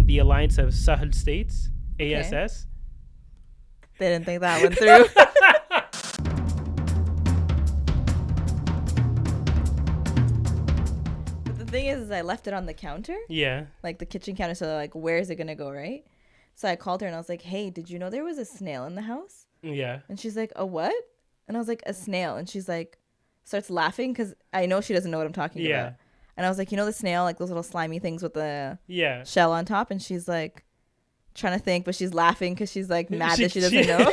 the Alliance of Sahel States, ASS. They didn't think that one through. But the thing is I left it on the counter. Yeah. Like the kitchen counter. So like, where is it going to go, right? So I called her and I was like, hey, did you know there was a snail in the house? Yeah. And she's like, a what? And I was like, a snail. And she's like, starts laughing because I know she doesn't know what I'm talking about. And I was like, you know the snail, like those little slimy things with the shell on top? And she's like trying to think, but she's laughing because she's like mad that she doesn't know.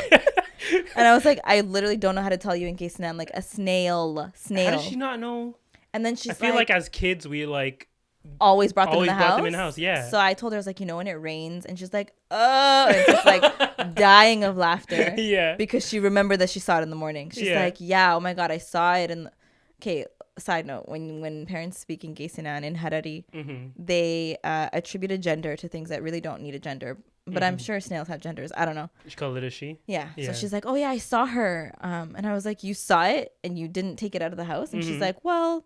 And I was like, I literally don't know how to tell you in case I'm like a snail. How does she not know? And then she's I feel like as kids, we like always brought them in the house. Them in the house, yeah. So I told her, I was like, you know, when it rains, and she's like, oh, and just like dying of laughter. Yeah. Because she remembered that she saw it in the morning. She's like, yeah, oh my God, I saw it. And okay, side note, when parents speak in Gaysinan, in Harari, they attribute a gender to things that really don't need a gender. But I'm sure snails have genders. I don't know. She called it a she? Yeah. So she's like, oh yeah, I saw her. And I was like, you saw it and you didn't take it out of the house? And she's like, well,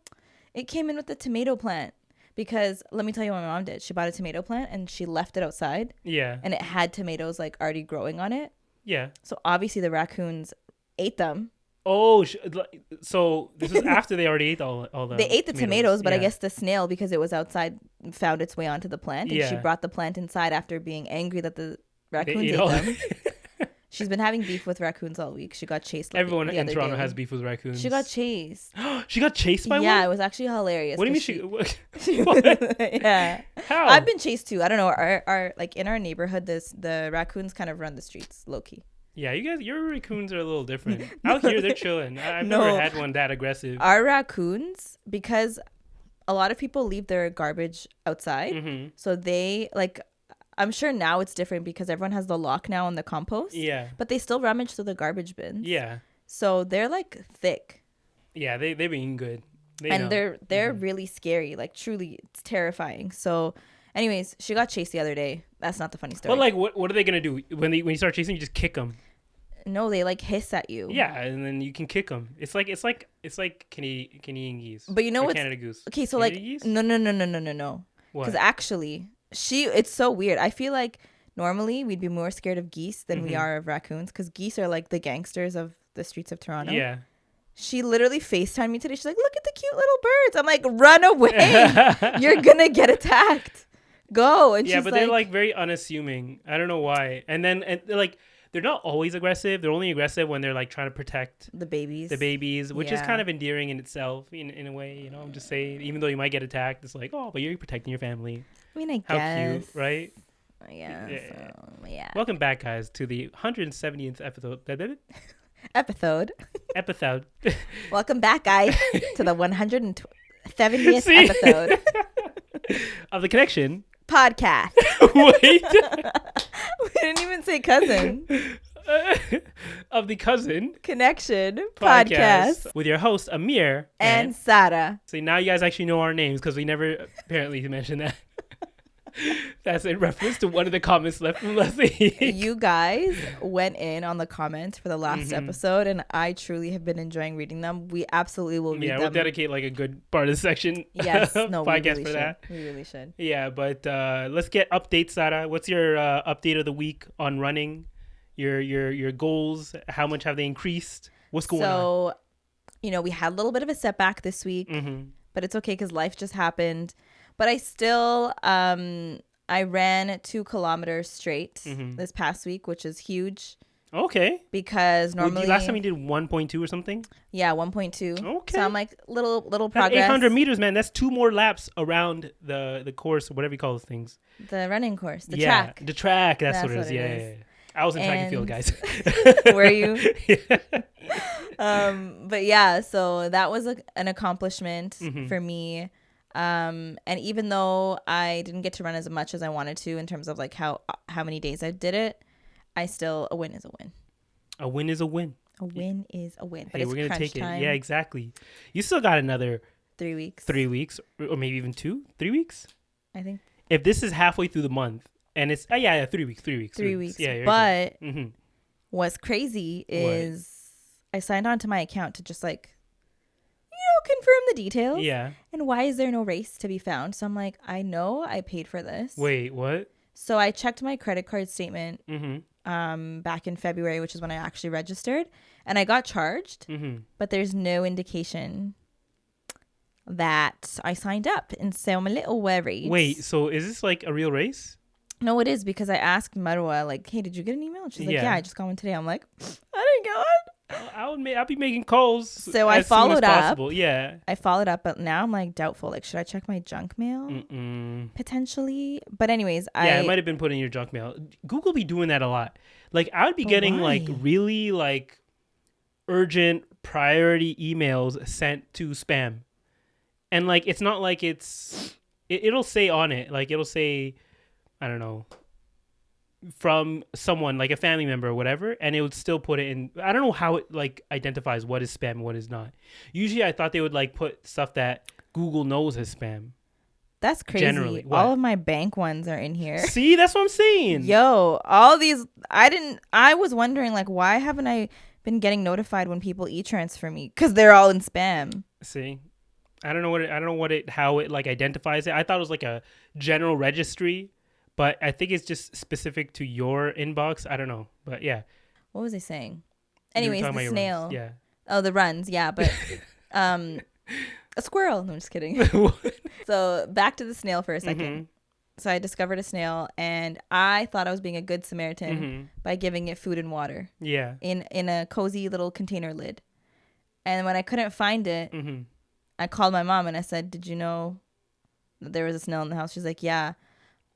it came in with the tomato plant. Because let me tell you what my mom did. She bought a tomato plant and she left it outside. Yeah. And it had tomatoes like already growing on it. Yeah. So obviously the raccoons ate them. Oh, so this was after they already ate all the They ate the tomatoes, but I guess the snail, because it was outside, found its way onto the plant. And she brought the plant inside after being angry that the raccoons ate them. She's been having beef with raccoons all week. She got chased. Everyone in Toronto has beef with raccoons. She got chased. She got chased by one? Yeah, it was actually hilarious. What do you mean she... What? Yeah. How? I've been chased too. I don't know. Our like in our neighborhood, the raccoons kind of run the streets low key. Yeah, your raccoons are a little different. Out here, they're chilling. I've never had one that aggressive. Our raccoons, because a lot of people leave their garbage outside, so they like. I'm sure now it's different because everyone has the lock now on the compost. Yeah. But they still rummage through the garbage bins. Yeah. So they're like thick. Yeah, they're being good. They're really scary. Like truly, it's terrifying. So, anyways, she got chased the other day. That's not the funny story. But like, what are they gonna do when you start chasing? You just kick them. No, they like hiss at you. Yeah, and then you can kick them. It's like Canadian geese. But you know what? Canada goose. Okay, so Canada like geese? No. Because actually. It's so weird. I feel like normally we'd be more scared of geese than we are of raccoons, because geese are like the gangsters of the streets of Toronto. Yeah. She literally FaceTimed me today. She's like, look at the cute little birds. I'm like, run away. You're going to get attacked. Go. And yeah, but they're like very unassuming. I don't know why. And they're like, they're not always aggressive. They're only aggressive when they're like trying to protect the babies, which is kind of endearing in itself in a way, you know. I'm just saying, even though you might get attacked, it's like, oh, but you're protecting your family. I mean, I guess. How cute, right? Yeah. Yeah. Welcome back, guys, to the 170th episode. Episode. Welcome back, guys, to the 170th episode of the Connection podcast. Wait. We didn't even say cousin. Of the Cousin Connection podcast with your hosts Amir and Sara. So now you guys actually know our names because we never apparently mentioned that. That's in reference to one of the comments left from Leslie. You guys went in on the comments for the last episode, and I truly have been enjoying reading them. We absolutely will read them. Yeah, we'll dedicate like a good part of the section. Yes, no, podcast we really for that. We really should. Yeah, but let's get updates, Sara. What's your update of the week on running? Your goals? How much have they increased? What's going on? So, you know, we had a little bit of a setback this week, but it's okay because life just happened. But I still, I ran 2 kilometers straight this past week, which is huge. Okay. Because normally... Last time you did 1.2 or something? Yeah, 1.2. Okay. So I'm like, little progress. That's 800 meters, man. That's 2 more laps around the course, whatever you call those things. The running course, the track. The track, that's what it is. Yeah. I was in track and field, guys. Were you? Yeah. But yeah, so that was an accomplishment for me. And even though I didn't get to run as much as I wanted to in terms of like how many days I did it, a win is a win. A win is a win. A win is a win. But hey, it's we're gonna crunch take time. it. Yeah, exactly. You still got another 3 weeks. 3 weeks, or maybe even 3 weeks. I think. If this is halfway through the month, and it's 3 weeks. 3 weeks. Yeah, but what's crazy is I signed on to my account to just like, confirm the details. Yeah. And why is there no race to be found? So I'm like, I know I paid for this. Wait, what? So I checked my credit card statement back in February, which is when I actually registered, and I got charged, but there's no indication that I signed up, and so I'm a little worried. Wait, so is this like a real race? No, it is, because I asked Marwa, like, hey, did you get an email? And she's like, yeah, I just got one today. I'm like, I didn't get one. I'll be making calls. So I followed up. Yeah. I followed up, but now I'm like doubtful. Like, should I check my junk mail? Potentially. But anyways, it might have been put in your junk mail. Google be doing that a lot. Like, I would be getting like really like urgent priority emails sent to spam. And like, it's not like it'll say on it, like it'll say, I don't know, from someone like a family member or whatever, and it would still put it in. I don't know how it like identifies what is spam and what is not. Usually I thought they would like put stuff that Google knows as spam. That's crazy. Generally, all of my bank ones are in here. See, that's what I'm saying. Yo, all these, I was wondering, like, why haven't I been getting notified when people e-transfer me? Because they're all in spam. See, I don't know how it like identifies it. I thought it was like a general registry, but I think it's just specific to your inbox. I don't know, but yeah. What was I saying? Anyways, the snail. Runs. Yeah. Oh, the runs. Yeah, but a squirrel. No, I'm just kidding. So back to the snail for a second. So I discovered a snail, and I thought I was being a good Samaritan by giving it food and water. Yeah. In a cozy little container lid. And when I couldn't find it, I called my mom and I said, "Did you know that there was a snail in the house?" She's like, "Yeah.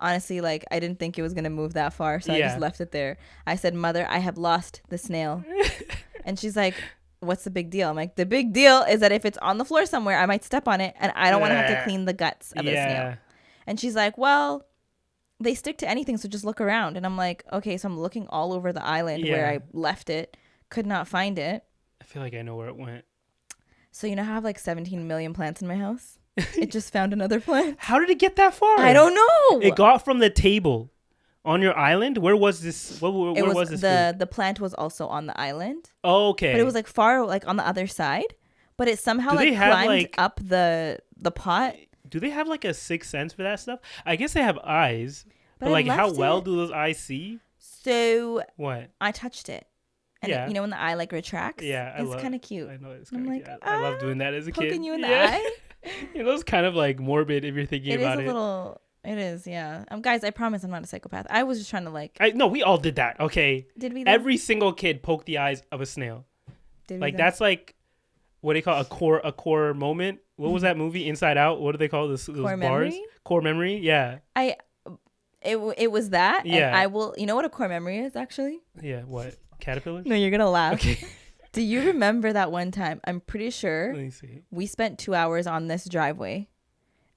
Honestly, like, I didn't think it was going to move that far, so I just left it there." I said, "Mother, I have lost the snail." And she's like, "What's the big deal?" I'm like, "The big deal is that if it's on the floor somewhere, I might step on it, and I don't want to have to clean the guts of a snail." And she's like, "Well, they stick to anything, so just look around." And I'm like, okay, so I'm looking all over the island where I left it, could not find it. I feel like I know where it went. So you know how I have like 17 million plants in my house? It just found another plant. How did it get that far? I don't know. It got from the table on your island. Where was this? Where was this? The plant was also on the island. Oh, okay. But it was like far, like on the other side. But it somehow like climbed up the pot. Do they have like a sixth sense for that stuff? I guess they have eyes, but like how well do those eyes see? So what? I touched it. And it, you know when the eye like retracts? Yeah, it's kind of cute. I know it's kind of cute. I love doing that as a kid. Poking you in the eye? You know, it's kind of like morbid if you're thinking about it. It is, yeah. Guys, I promise I'm not a psychopath. I was just trying to like. No, we all did that. Okay. Did we? Every single kid poked the eyes of a snail. Did we? Like that's like, what do you call a core moment? What was that movie? Inside Out. What do they call those bars? Memory? Core memory. Yeah. It was that. Yeah. And I will. You know what a core memory is actually? Yeah. What? Caterpillars? No, you're gonna laugh. Okay. Do you remember that one time? I'm pretty sure. Let me see. We spent 2 hours on this driveway,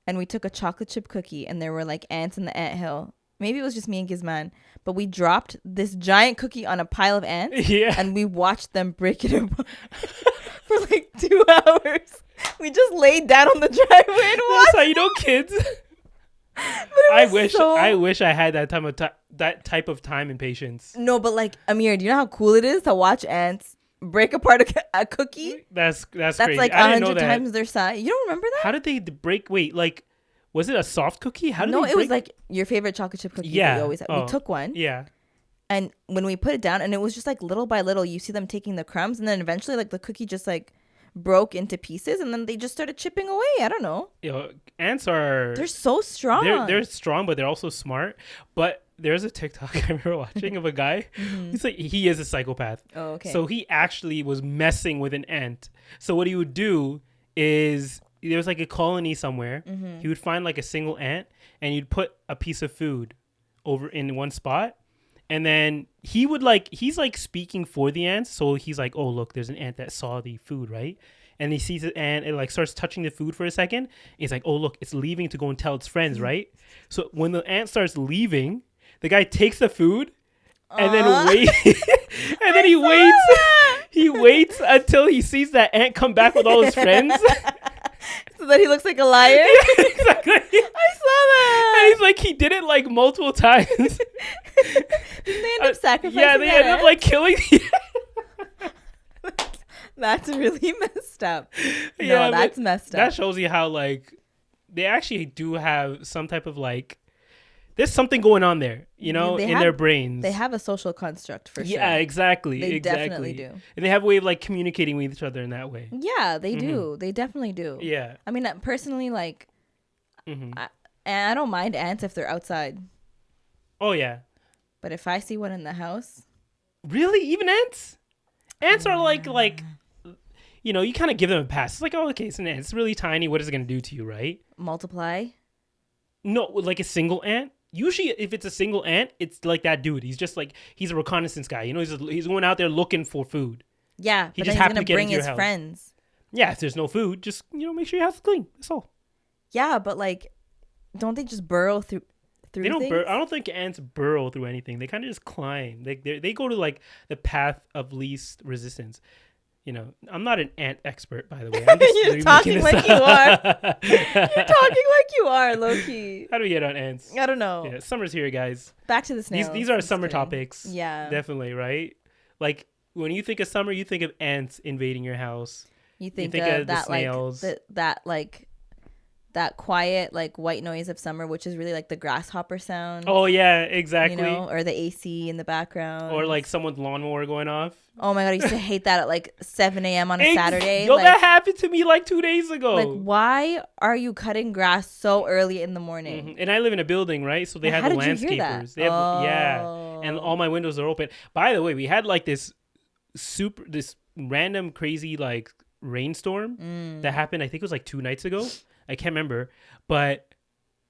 and we took a chocolate chip cookie, and there were like ants in the anthill. Maybe it was just me and Gizman, but we dropped this giant cookie on a pile of ants, and we watched them break it apart for like 2 hours. We just laid down on the driveway and watched. That's how you know kids. I wish I had that type of time and patience. No, but like Amir, do you know how cool it is to watch ants break apart a cookie? That's crazy. Like 100 times their size. You don't remember that? How did they break? Wait, like, was it a soft cookie? How did they break? No, it was like your favorite chocolate chip cookie. Yeah. That you always have. We took one. Yeah. And when we put it down, and it was just like little by little, you see them taking the crumbs, and then eventually like the cookie just like broke into pieces, and then they just started chipping away. I don't know. Ants they're so strong. They're strong, but they're also smart. But there's a TikTok I remember watching of a guy. He's like, he is a psychopath. Oh, okay. So he actually was messing with an ant. So what he would do is there was like a colony somewhere. He would find like a single ant, and you'd put a piece of food over in one spot. And then he's like speaking for the ants. So he's like, oh, look, there's an ant that saw the food, right? And he sees it, and it like starts touching the food for a second. He's like, oh, look, it's leaving to go and tell its friends, right? So when the ant starts leaving, the guy takes the food and then and then he waits until he sees that ant come back with all his friends. So that he looks like a liar? Yeah, exactly. I saw that. And he's like, he did it like multiple times. Didn't they end up sacrificing? Yeah, they end up like killing the That's really messed up. Yeah, no, that's messed up. That shows you how like they actually do have some type of like there's something going on there, in their brains. They have a social construct for sure. Yeah, exactly. They definitely do. And they have a way of like communicating with each other in that way. Yeah, they do. They definitely do. Yeah. I mean, personally, like, I don't mind ants if they're outside. Oh, yeah. But if I see one in the house. Really? Even ants? Ants are like, you kind of give them a pass. It's like, oh, okay, it's an ant. It's really tiny. What is it going to do to you, right? Multiply? No, like a single ant. Usually, if it's a single ant, it's like that dude. He's just like, he's a reconnaissance guy. He's going out there looking for food. Yeah, but then he's going to bring his friends. Yeah, if there's no food, just, make sure your house is clean. That's all. Yeah, but like, don't they just burrow through they don't things? I don't think ants burrow through anything. They kind of just climb. They go to like the path of least resistance. I'm not an ant expert, by the way. I'm just You're talking like you are. You're talking like you are, low-key. How do we get on ants? I don't know. Yeah, summer's here, guys. Back to the snails. These are summer topics. Yeah. Definitely, right? Like, when you think of summer, you think of ants invading your house. You think of that, snails. That quiet, like, white noise of summer, which is really like the grasshopper sound. Oh, yeah, exactly. Or the AC in the background. Or like someone's lawnmower going off. Oh my God, I used to hate that at like 7 a.m. on a Saturday. Yo, that happened to me like 2 days ago. Like, why are you cutting grass so early in the morning? Mm-hmm. And I live in a building, right? So they have the landscapers. They have, yeah. And all my windows are open. By the way, we had like this random crazy like rainstorm that happened, I think it was like 2 nights ago. I can't remember, but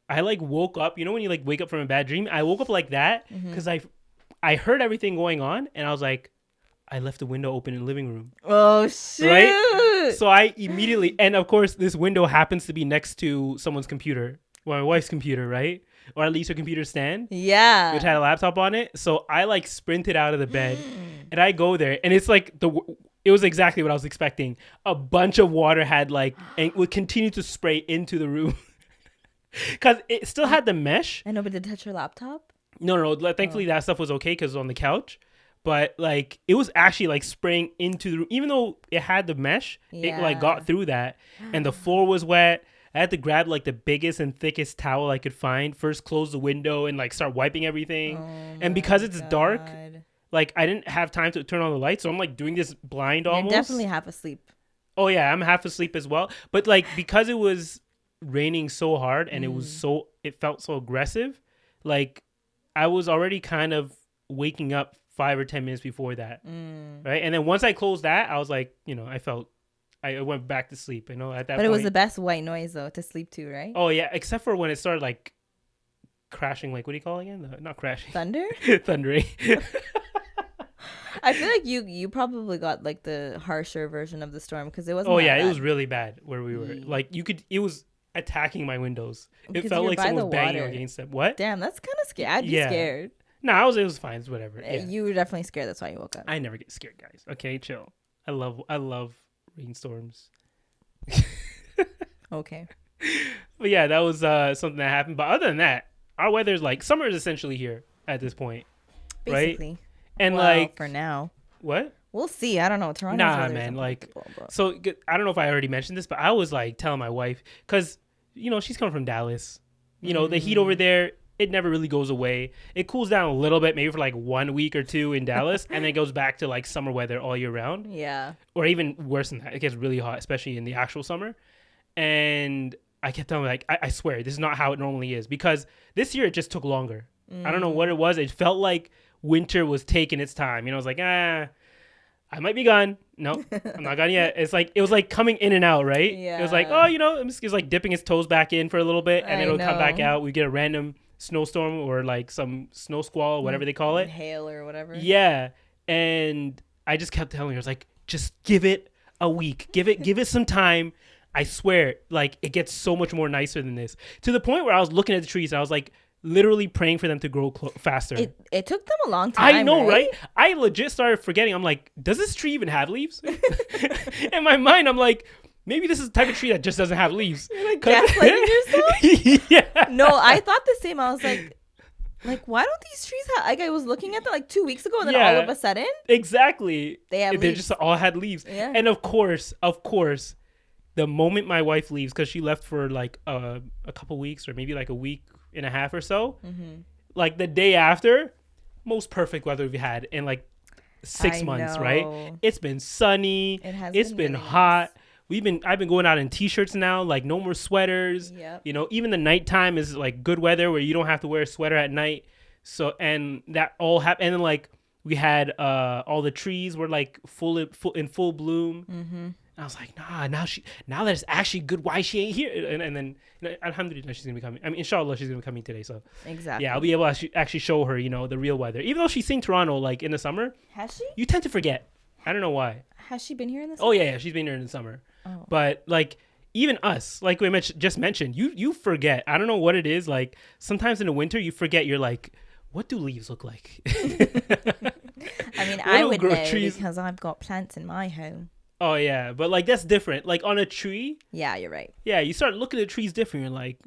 I like woke up, when you like wake up from a bad dream, I woke up like that because I heard everything going on and I was like, I left the window open in the living room. Oh shit. Right? So I immediately, and of course this window happens to be next to someone's computer, my wife's computer, right? Or at least her computer stand. Yeah. Which had a laptop on it. So I like sprinted out of the bed and I go there and it's like it was exactly what I was expecting. A bunch of water had and would continue to spray into the room. Because it still had the mesh. I know, but did it touch your laptop? No. Thankfully, that stuff was okay because it was on the couch. But it was actually spraying into the room. Even though it had the mesh, it got through that. And the floor was wet. I had to grab the biggest and thickest towel I could find. First close the window and start wiping everything. And because it's dark... I didn't have time to turn on the light, so I'm doing this blind almost. You're definitely half asleep. Oh yeah, I'm half asleep as well. But because it was raining so hard and it felt so aggressive, I was already kind of waking up 5 or 10 minutes before that, right? And then once I closed that, I was I went back to sleep. At that. But it was the best white noise though to sleep to, right? Oh yeah, except for when it started crashing. What do you call it again? Not crashing. Thunder. Thundering. I feel like you probably got the harsher version of the storm because it wasn't. Oh yeah, it was really bad where we were. It was attacking my windows. It felt like someone was banging against them. What? Damn, that's kind of scary. I'd be scared. No, it was fine. It's whatever. Yeah. You were definitely scared. That's why you woke up. I never get scared, guys. Okay, chill. I love rainstorms. Okay. But yeah, that was something that happened. But other than that, our weather's summer is essentially here at this point, basically. Right? And for now, what? We'll see. I don't know. Toronto's nah, man. So I don't know if I already mentioned this, but I was telling my wife because she's coming from Dallas. The heat over there, it never really goes away. It cools down a little bit, maybe for 1 week or two in Dallas, and then it goes back to summer weather all year round. Yeah. Or even worse than that, it gets really hot, especially in the actual summer. And I kept telling her, I swear, this is not how it normally is because this year it just took longer. I don't know what it was. It felt like winter was taking its time. I was I might be gone. No, I'm not gone yet. It's it was coming in and out, right? Yeah. It was it was dipping its toes back in for a little bit and it'll come back out. We get a random snowstorm or some snow squall, whatever they call it. Hail or whatever. Yeah. And I just kept telling her, I was just give it a week. Give it some time. I swear, it gets so much more nicer than this. To the point where I was looking at the trees and I was literally praying for them to grow faster. It took them a long time. I know, right? I legit started forgetting. I'm does this tree even have leaves? In my mind, I'm maybe this is the type of tree that just doesn't have leaves. You're gaslighting yourself? Yeah. No, I thought the same. I was why don't these trees have... I was looking at them 2 weeks ago and then all of a sudden... Exactly. They just all had leaves. Yeah. And of course, the moment my wife leaves, because she left for a couple weeks or maybe a week and a half or so. Like the day after, most perfect weather we've had in like 6 months, right? It's been sunny. It's been really hot. Nice. I've been going out in t-shirts now, like no more sweaters. Yep. You know, even the nighttime is like good weather where you don't have to wear a sweater at night. So, and that all happened. And then like we had all the trees were like in full bloom. And I was like, now that it's actually good, why she ain't here? And then, you know, alhamdulillah, she's gonna be coming. I mean, inshallah, she's gonna be coming today. So exactly, yeah, I'll be able to actually show her, you know, the real weather. Even though she's seen Toronto like in the summer. Has she? You tend to forget. I don't know why. Has she been here in the summer? Oh yeah, she's been here in the summer. Oh. But like even us, like we just mentioned, you forget. I don't know what it is. Like sometimes in the winter, you forget. You're like, what do leaves look like? I mean, I would know because I've got plants in my home. Oh yeah, but like that's different. Like on a tree. Yeah, you're right. Yeah, you start looking at trees different. You're like,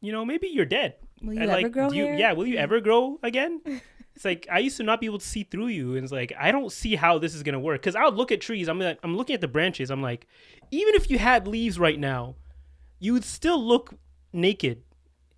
you know, maybe you're dead. Will you ever grow hair? Yeah, will you ever grow again? It's like I used to not be able to see through you, and it's like I don't see how this is gonna work. Because I'll look at trees. I'm looking at the branches. I'm like, even if you had leaves right now, you would still look naked.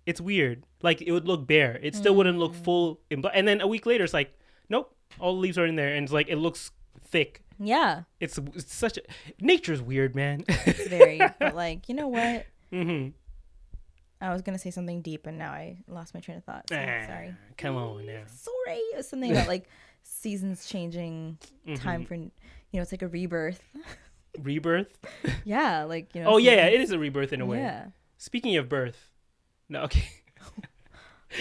It's weird. Like it would look bare. It still wouldn't look full. And then a week later, it's like, nope, all the leaves are in there, and it's like it looks thick. Yeah. It's such a nature's weird, man. It's very, but like, you know what? I was gonna say something deep, and now I lost my train of thought. So sorry. Come on now. Sorry. It was something about like seasons changing, time for, you know, it's like a rebirth. Rebirth? Yeah, like, you know. Oh yeah, it is a rebirth in a way. Yeah. Speaking of birth, no, okay.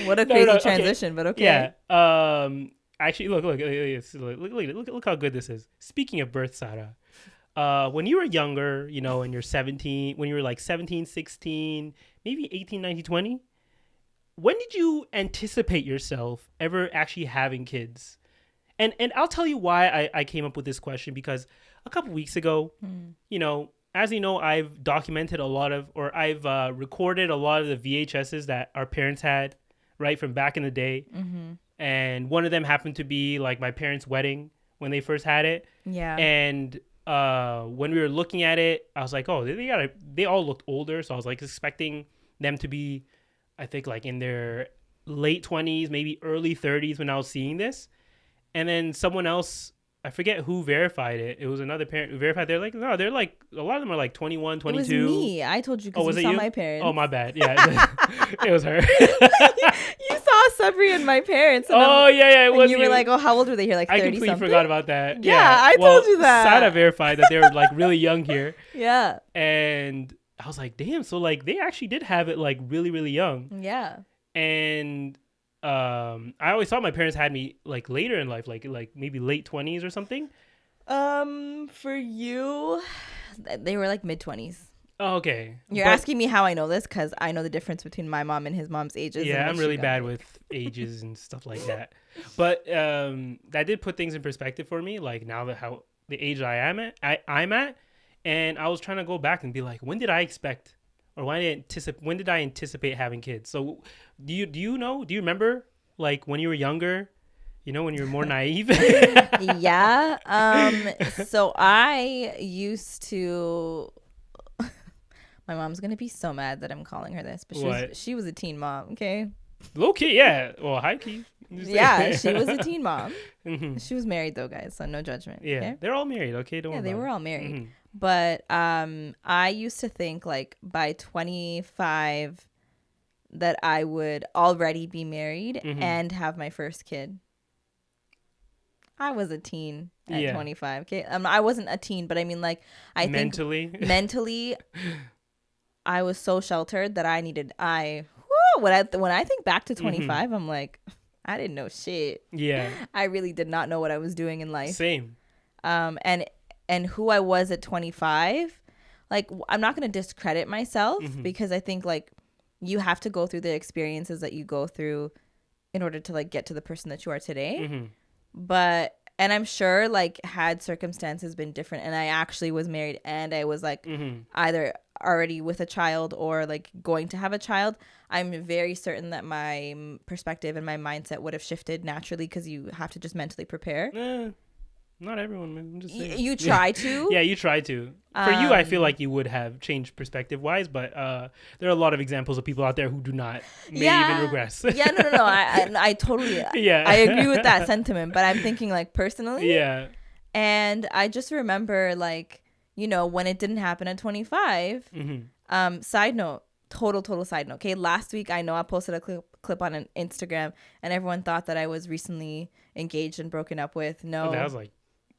What a crazy transition, but okay. Yeah. Actually, look how good this is. Speaking of birth, Sara, when you were younger, you know, when you were like 17, 16, maybe 18, 19, 20, when did you anticipate yourself ever actually having kids? And I'll tell you why I came up with this question, because a couple weeks ago, you know, as you know, I've documented I've recorded a lot of the VHSs that our parents had, right, from back in the day. And one of them happened to be like my parents' wedding when they first had it. Yeah. And when we were looking at it, I was like, oh, they all looked older. So I was like expecting them to be, I think, like in their late 20s, maybe early 30s when I was seeing this. And then someone else, I forget who verified it. It was another parent who verified. They're like, no, they're like, a lot of them are like 21, 22. It was me. I told you because you saw my parents. Oh, my bad. Yeah, it was her. You saw Sabri and my parents. And it was. You were like, oh, how old were they here? Like 30 something? I completely forgot about that. Yeah, I told you that. Sara verified that they were like really young here. Yeah. And I was like, damn. So like they actually did have it like really, really young. Yeah. And I always thought my parents had me like later in life, like maybe late 20s or something. For you, they were like mid 20s. Oh, okay. You're asking me how I know this because I know the difference between my mom and his mom's ages. Yeah, I'm really bad with ages and stuff like that. But that did put things in perspective for me. Like now that how the age I'm at, and I was trying to go back and be like, when did I expect? Or when did I anticipate having kids? So do you know? Do you remember like when you were younger? You know, when you were more naive? Yeah. So I used to. My mom's gonna be so mad that I'm calling her this, but she was a teen mom. Okay. Low key, yeah. Well, high key. Yeah, she was a teen mom. She was married though, guys, so no judgment. Yeah, okay? They're all married. Okay, don't worry. Yeah, they were all married. But I used to think like by 25 that I would already be married and have my first kid. I was a teen at 25. Okay, I wasn't a teen, but I mean, like, I think mentally, I was so sheltered that when I think back to 25, I'm like, I didn't know shit. Yeah, I really did not know what I was doing in life. Same. And who I was at 25, like, I'm not going to discredit myself because I think, like, you have to go through the experiences that you go through in order to, like, get to the person that you are today. But, and I'm sure, like, had circumstances been different and I actually was married and I was, like, either already with a child or, like, going to have a child, I'm very certain that my perspective and my mindset would have shifted naturally because you have to just mentally prepare. Not everyone, man. I'm just saying. You try to. Yeah, you try to. For you, I feel like you would have changed perspective wise, but there are a lot of examples of people out there who do not, may even regress. Yeah, no. I totally. Yeah. I agree with that sentiment, but I'm thinking like personally. Yeah. And I just remember like, you know, when it didn't happen at 25. Side note, total side note. Okay, last week I know I posted a clip on an Instagram, and everyone thought that I was recently engaged and broken up with. No, and I was like.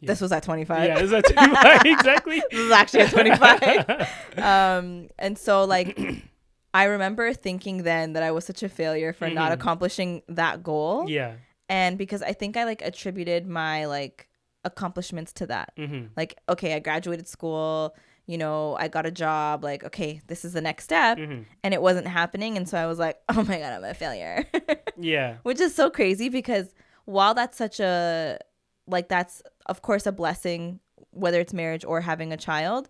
Yeah. This was at 25. Yeah, this was at 25, exactly. This was actually at 25. And so, like, I remember thinking then that I was such a failure for not accomplishing that goal. Yeah. And because I think I, like, attributed my, like, accomplishments to that. Like, okay, I graduated school. You know, I got a job. Like, okay, this is the next step. And it wasn't happening. And so I was like, oh, my God, I'm a failure. Yeah. Which is so crazy because while that's such a... like that's of course a blessing, whether it's marriage or having a child,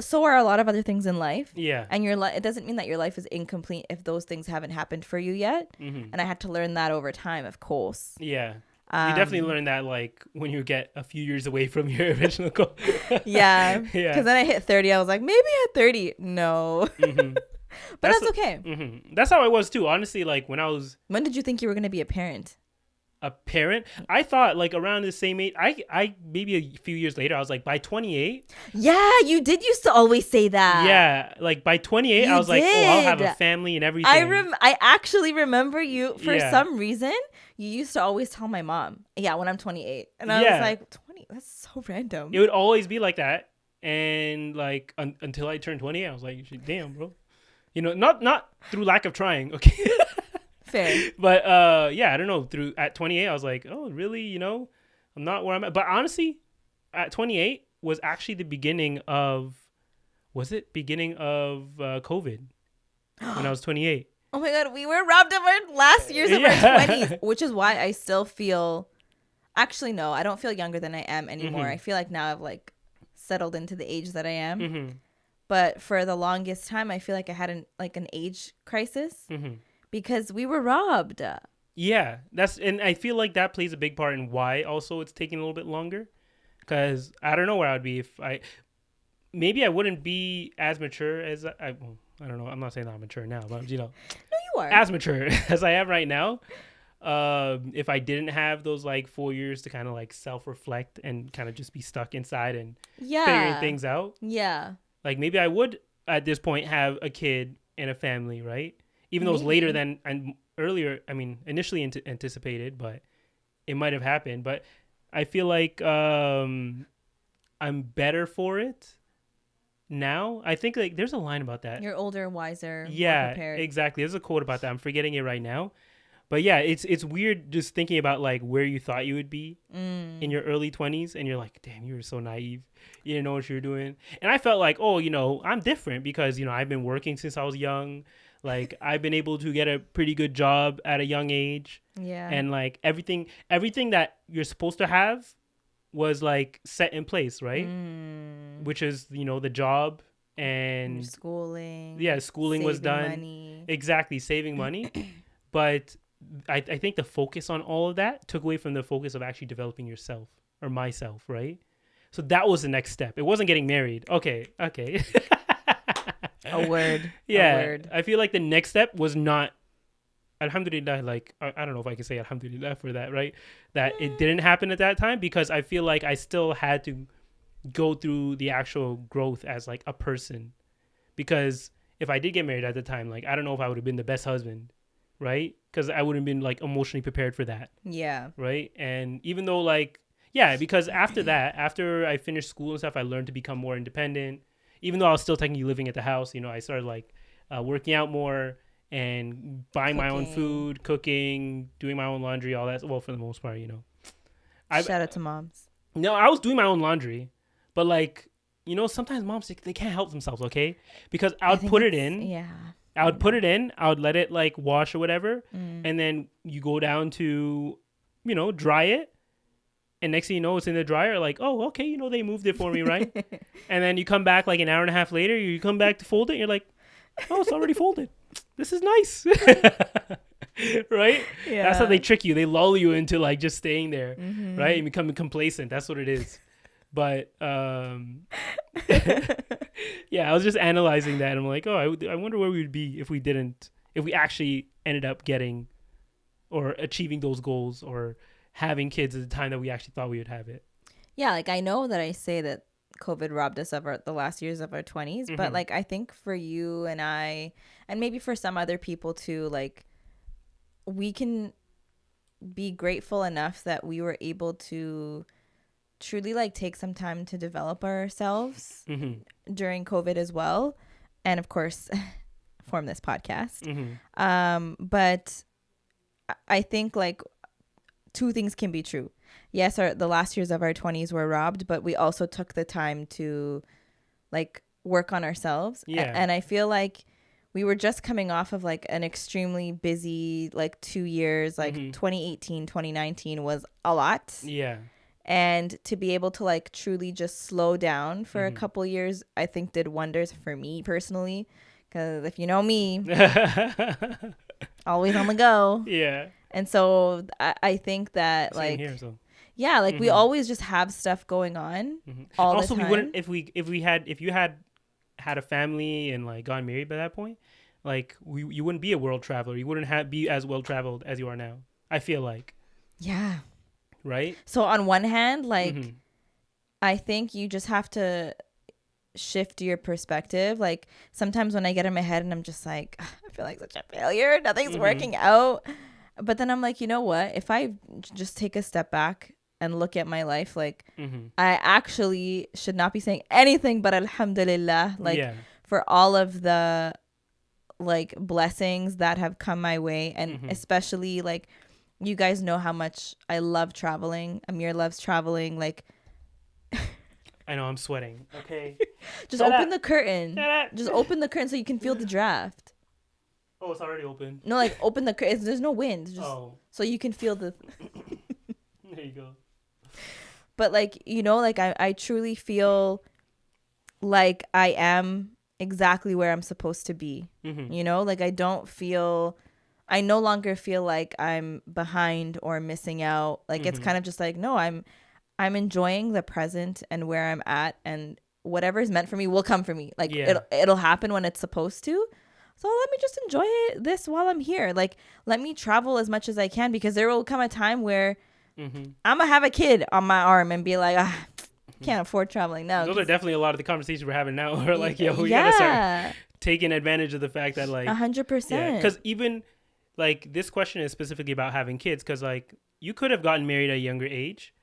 so are a lot of other things in life. Yeah. And it doesn't mean that your life is incomplete if those things haven't happened for you yet. And I had to learn that over time, of course. Yeah. You definitely learn that like when you get a few years away from your original goal. Yeah. Because then I hit 30. I was like, maybe at 30. No. But that's okay. That's how I was too. Honestly, like when did you think you were going to be a parent? A parent? I thought like around the same age. I maybe a few years later, I was like by 28. Yeah, you did used to always say that. Yeah, like by 28, I was like, oh, I'll have a family and everything. I actually remember you for some reason. You used to always tell my mom, yeah, when I'm 28. And I was like, 20? That's so random. It would always be like that. And like until I turned 20, I was like, damn, bro. You know, not through lack of trying, okay? Fair. But yeah, I don't know. At 28, I was like, oh, really? You know, I'm not where I'm at. But honestly, at 28 was actually the beginning of COVID when I was 28. Oh my God, we were robbed of our last years of our 20s, which is why I still feel. Actually, no, I don't feel younger than I am anymore. I feel like now I've like settled into the age that I am. But for the longest time, I feel like I had an age crisis. Because we were robbed. Yeah, and I feel like that plays a big part in why also it's taking a little bit longer. Because I don't know where I would be if maybe I wouldn't be as mature as I don't know. I'm not saying that I'm mature now, but you know, no, you are as mature as I am right now. If I didn't have those like 4 years to kind of like self-reflect and kind of just be stuck inside and figuring things out. Yeah. Like maybe I would at this point have a kid and a family, right? Even though it's later than and earlier, I mean, initially anticipated, but it might have happened. But I feel like I'm better for it now. I think like there's a line about that. You're older, wiser, yeah, more prepared. Exactly. There's a quote about that. I'm forgetting it right now. But yeah, it's weird just thinking about like where you thought you would be in your early 20s, and you're like, damn, you were so naive. You didn't know what you were doing. And I felt like, oh, you know, I'm different because, you know, I've been working since I was young. Like I've been able to get a pretty good job at a young age. Yeah. And like everything that you're supposed to have was like set in place, right? Which is, you know, the job and your schooling. Yeah, schooling was done. Money. Exactly, saving money. But I think the focus on all of that took away from the focus of actually developing yourself or myself, right? So that was the next step. It wasn't getting married. Okay. A word. Yeah. A word. I feel like the next step was not, alhamdulillah, like, I don't know if I can say alhamdulillah for that, right? That it didn't happen at that time because I feel like I still had to go through the actual growth as like a person. Because if I did get married at the time, like, I don't know if I would have been the best husband, right? Because I wouldn't have been like emotionally prepared for that. Yeah. Right. And even though like, yeah, because after I finished school and stuff, I learned to become more independent. Even though I was still technically living at the house, you know, I started like working out more and buying my own food, cooking, doing my own laundry, all that. Well, for the most part, you know. Shout out to moms. No, I was doing my own laundry, but like, you know, sometimes moms, they can't help themselves, okay? Because I would put it in. Yeah. I would put it in. I would let it like wash or whatever. And then you go down to, you know, dry it. And next thing you know, it's in the dryer. Like, oh, okay, you know, they moved it for me, right? And then you come back like an hour and a half later. You come back to fold it. And you're like, oh, it's already folded. This is nice. Right? Yeah. That's how they trick you. They lull you into like just staying there, right? And becoming complacent. That's what it is. But yeah, I was just analyzing that. And I'm like, oh, I wonder where we would be if we actually ended up getting or achieving those goals or having kids at the time that we actually thought we would have it. Yeah, like I know that I say that COVID robbed us of the last years of our 20s, but like I think for you and I, and maybe for some other people too, like we can be grateful enough that we were able to truly like take some time to develop ourselves during COVID as well, and of course form this podcast. But I think like two things can be true. Yes, the last years of our 20s were robbed, but we also took the time to like work on ourselves. Yeah. And I feel like we were just coming off of like an extremely busy like 2 years, like 2018, 2019 was a lot. Yeah. And to be able to like truly just slow down for a couple years, I think did wonders for me personally. Because if you know me, always on the go. Yeah. And so I think that same like here, so. Yeah, like we always just have stuff going on all also, the time. Also, we wouldn't if you had a family and like gotten married by that point, like you wouldn't be a world traveler. You wouldn't be as well traveled as you are now. I feel like. Yeah. Right? So on one hand, like I think you just have to shift your perspective. Like sometimes when I get in my head and I'm just like, I feel like such a failure. Nothing's working out. But then I'm like, you know what? If I just take a step back and look at my life, like I actually should not be saying anything but alhamdulillah, like for all of the like blessings that have come my way. And especially like you guys know how much I love traveling. Amir loves traveling. Like I know I'm sweating. Okay. Just open the curtain. Just open the curtain so you can feel the draft. Oh, it's already open. No, like open the curtain. There's no wind. Just so you can feel the. There you go. But like, you know, like I truly feel like I am exactly where I'm supposed to be. You know, like I no longer feel like I'm behind or missing out. Like it's kind of just like, no, I'm enjoying the present and where I'm at, and whatever is meant for me will come for me. Like it'll happen when it's supposed to. So let me just enjoy this while I'm here. Like, let me travel as much as I can, because there will come a time where I'm going to have a kid on my arm and be like, can't afford traveling now. Those are definitely a lot of the conversations we're having now. We're like, yo, we got to start taking advantage of the fact that like 100%. Because even like this question is specifically about having kids, because like you could have gotten married at a younger age,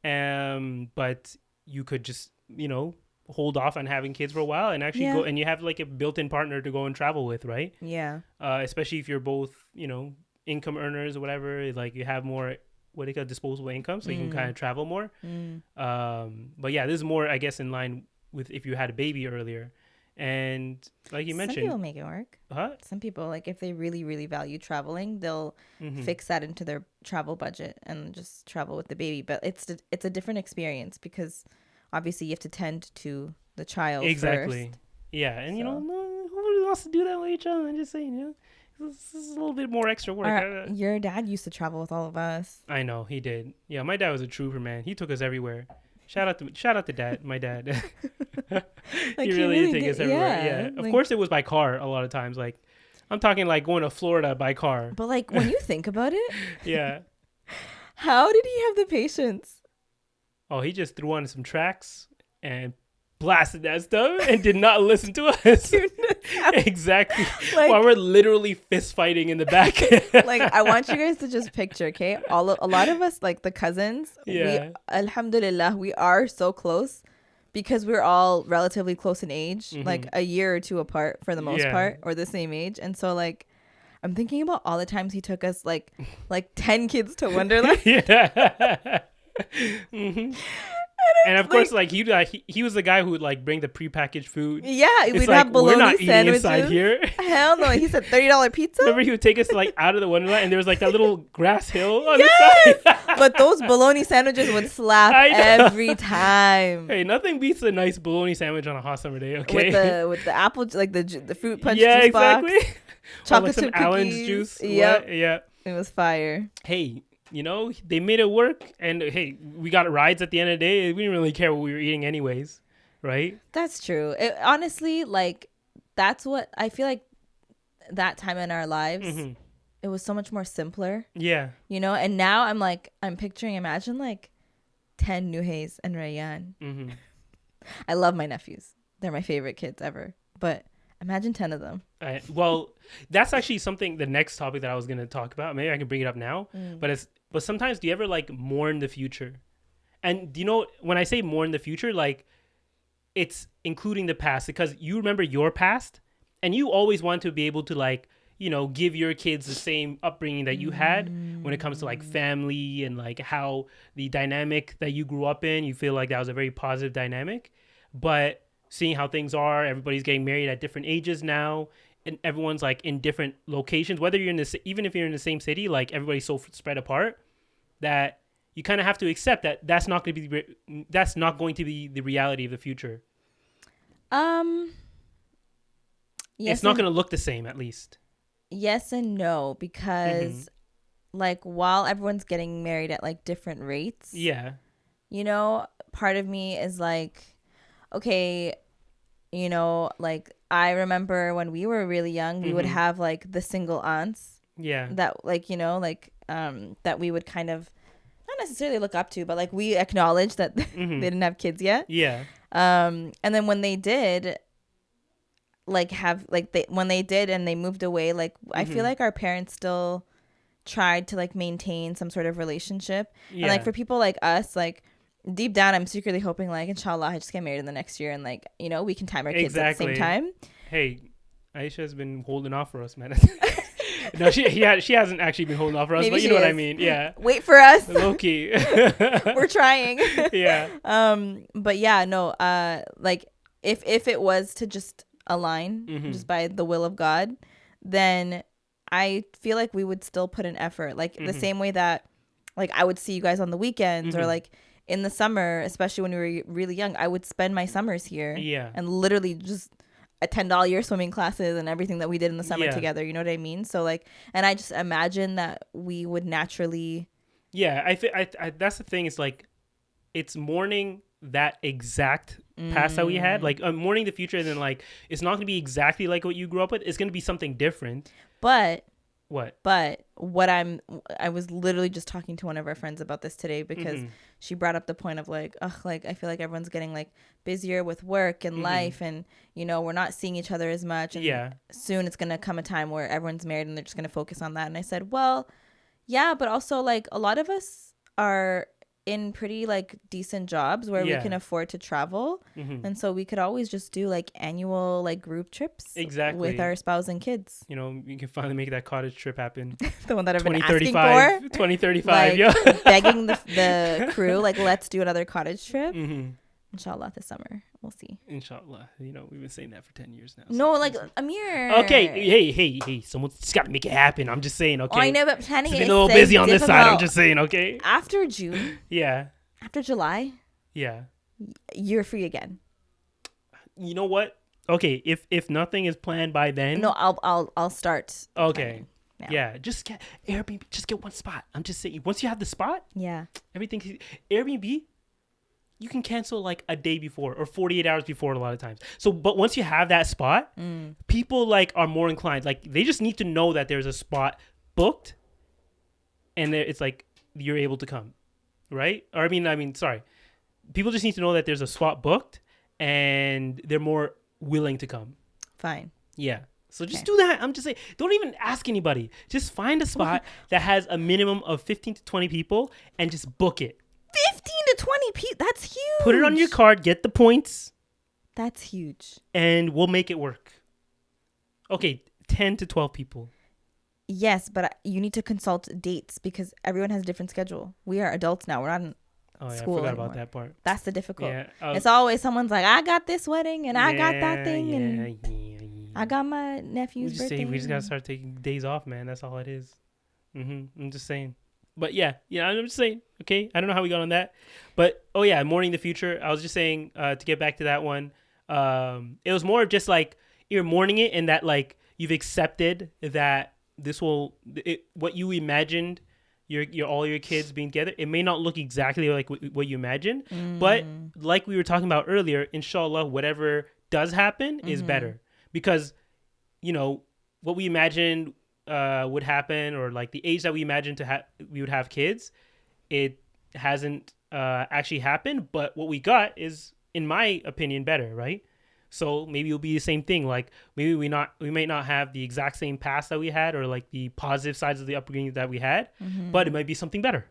but you could just, you know, hold off on having kids for a while and actually go, and you have like a built-in partner to go and travel with, right? Yeah. Especially if you're both, you know, income earners or whatever, like you have more, what do you call, disposable income, so you can kind of travel more. But yeah, this is more, I guess, in line with if you had a baby earlier. And like you mentioned, some people make it work. Some people, like if they really, really value traveling, they'll fix that into their travel budget and just travel with the baby. But it's a different experience, because obviously you have to tend to the child first. Yeah, and so, you know, nobody wants to do that with each other. I'm just saying, you know, this is a little bit more extra work. Your dad used to travel with all of us. I know, he did. Yeah, my dad was a trooper, man. He took us everywhere. Shout out to dad, my dad. Like he really did take us everywhere. Yeah. Of course, it was by car a lot of times. Like, I'm talking like going to Florida by car. But like when you think about it, how did he have the patience? Oh, he just threw on some tracks and blasted that stuff and did not listen to us. Exactly. Like, while we're literally fist fighting in the back. Like, I want you guys to just picture, okay? A lot of us, like the cousins, we, alhamdulillah, we are so close because we're all relatively close in age, like a year or two apart for the most part, or the same age. And so, like, I'm thinking about all the times he took us, like 10 kids to Wonderland. And of course, like he was the guy who would like bring the prepackaged food. Yeah, we'd like, have bologna, we're not sandwiches. Eating inside here. Hell no! He said $30 pizza. Remember, he would take us to, like out of the Wonderland, and there was like that little grass hill on the side. But those bologna sandwiches would slap every time. Hey, nothing beats a nice bologna sandwich on a hot summer day. Okay, with the apple, like the fruit punch. Yeah, exactly. Box. chocolate some chip Allen's cookies. juice. Yep. What? Yeah. It was fire. Hey, they made it work, and hey, we got rides at the end of the day. We didn't really care what we were eating anyways, right? That's true. Honestly, like, that's what I feel like that time in our lives, it was so much more simpler. Yeah. And now I'm picturing, imagine like 10 Nuhays and Rayan. I love my nephews. They're my favorite kids ever. But imagine 10 of them. Well, that's actually something, the next topic that I was going to talk about. Maybe I can bring it up now. But sometimes, do you ever like mourn the future? And do you know, when I say mourn the future, like, it's including the past, because you remember your past and you always want to be able to, like, give your kids the same upbringing that you had when it comes to like family and like how the dynamic that you grew up in, you feel like that was a very positive dynamic. But seeing how things are, everybody's getting married at different ages now, and everyone's like in different locations, whether you're even if you're in the same city, like everybody's so spread apart that you kind of have to accept that that's not going to be the reality of the future. Yes, it's not going to look the same, at least. Yes and no, because like while everyone's getting married at like different rates, part of me is like, okay, like I remember when we were really young, we would have like the single aunts, that like that we would kind of not necessarily look up to, but like we acknowledge that they didn't have kids yet. And then when they did, like when they did and they moved away, like I feel like our parents still tried to like maintain some sort of relationship. And like for people like us, like deep down I'm secretly hoping like inshallah I just get married in the next year and like we can time our kids at the same time. Hey, Aisha has been holding off for us, man. No, she hasn't actually been holding off for us. Maybe, but you know what I mean. Yeah, wait for us. Low key. We're trying. But yeah, no, like if it was to just align just by the will of God, then I feel like we would still put an effort, like the same way that like I would see you guys on the weekends or like in the summer, especially when we were really young, I would spend my summers here and literally just attend all your swimming classes and everything that we did in the summer together, you know what I mean? So like, and I just imagine that we would naturally I that's the thing, is like it's mourning that exact past that we had, like mourning the future, and then like it's not going to be exactly like what you grew up with. It's going to be something different. But what I was literally just talking to one of our friends about this today, because she brought up the point of like, like I feel like everyone's getting like busier with work and life, and we're not seeing each other as much, and soon it's going to come a time where everyone's married and they're just going to focus on that. And I said, well, yeah, but also like a lot of us are in pretty like decent jobs where we can afford to travel, and so we could always just do like annual like group trips with our spouse and kids. You can finally make that cottage trip happen. The one that I've been asking for 2035 like, begging the crew like, let's do another cottage trip. Inshallah this summer. We'll see. Inshallah. We've been saying that for 10 years now. No, like Amir. Okay. Hey. Someone's got to make it happen. I'm just saying, okay? Oh, I know, but planning it's been a little busy on this side. I'm just saying, okay? After June. After July. You're free again. You know what? Okay, if nothing is planned by then. No, I'll start. Okay. Yeah, just get Airbnb. Just get one spot. I'm just saying, once you have the spot. Everything. Airbnb. You can cancel like a day before or 48 hours before a lot of times. So, but once you have that spot, people like are more inclined. Like they just need to know that there's a spot booked, and it's like you're able to come, right? Or I mean, sorry. People just need to know that there's a spot booked, and they're more willing to come. Fine. Yeah. So just do that. I'm just saying, don't even ask anybody. Just find a spot that has a minimum of 15 to 20 people, and just book it. 15 to 20 people. That's huge. Put it on your card. Get the points. That's huge. And we'll make it work. Okay, 10 to 12 people. Yes, but you need to consult dates because everyone has a different schedule. We are adults now. We're not in school I forgot anymore. about that part. That's the difficult. It's always someone's like, I got this wedding and I got that thing and I got my nephew's birthday. We just got to start taking days off, man. That's all it is. I'm just saying. But yeah, I'm just saying, okay, I don't know how we got on that. But, mourning the future. I was just saying, to get back to that one, it was more of just like, you're mourning it and that like, you've accepted that what you imagined your all your kids being together, it may not look exactly like what you imagined, but like we were talking about earlier, inshallah, whatever does happen is better, because what we imagined would happen, or like the age that we imagined we would have kids, it hasn't actually happened, but what we got is, in my opinion, better, right? So maybe it'll be the same thing. Like maybe we might not have the exact same past that we had, or like the positive sides of the upbringing that we had, but it might be something better.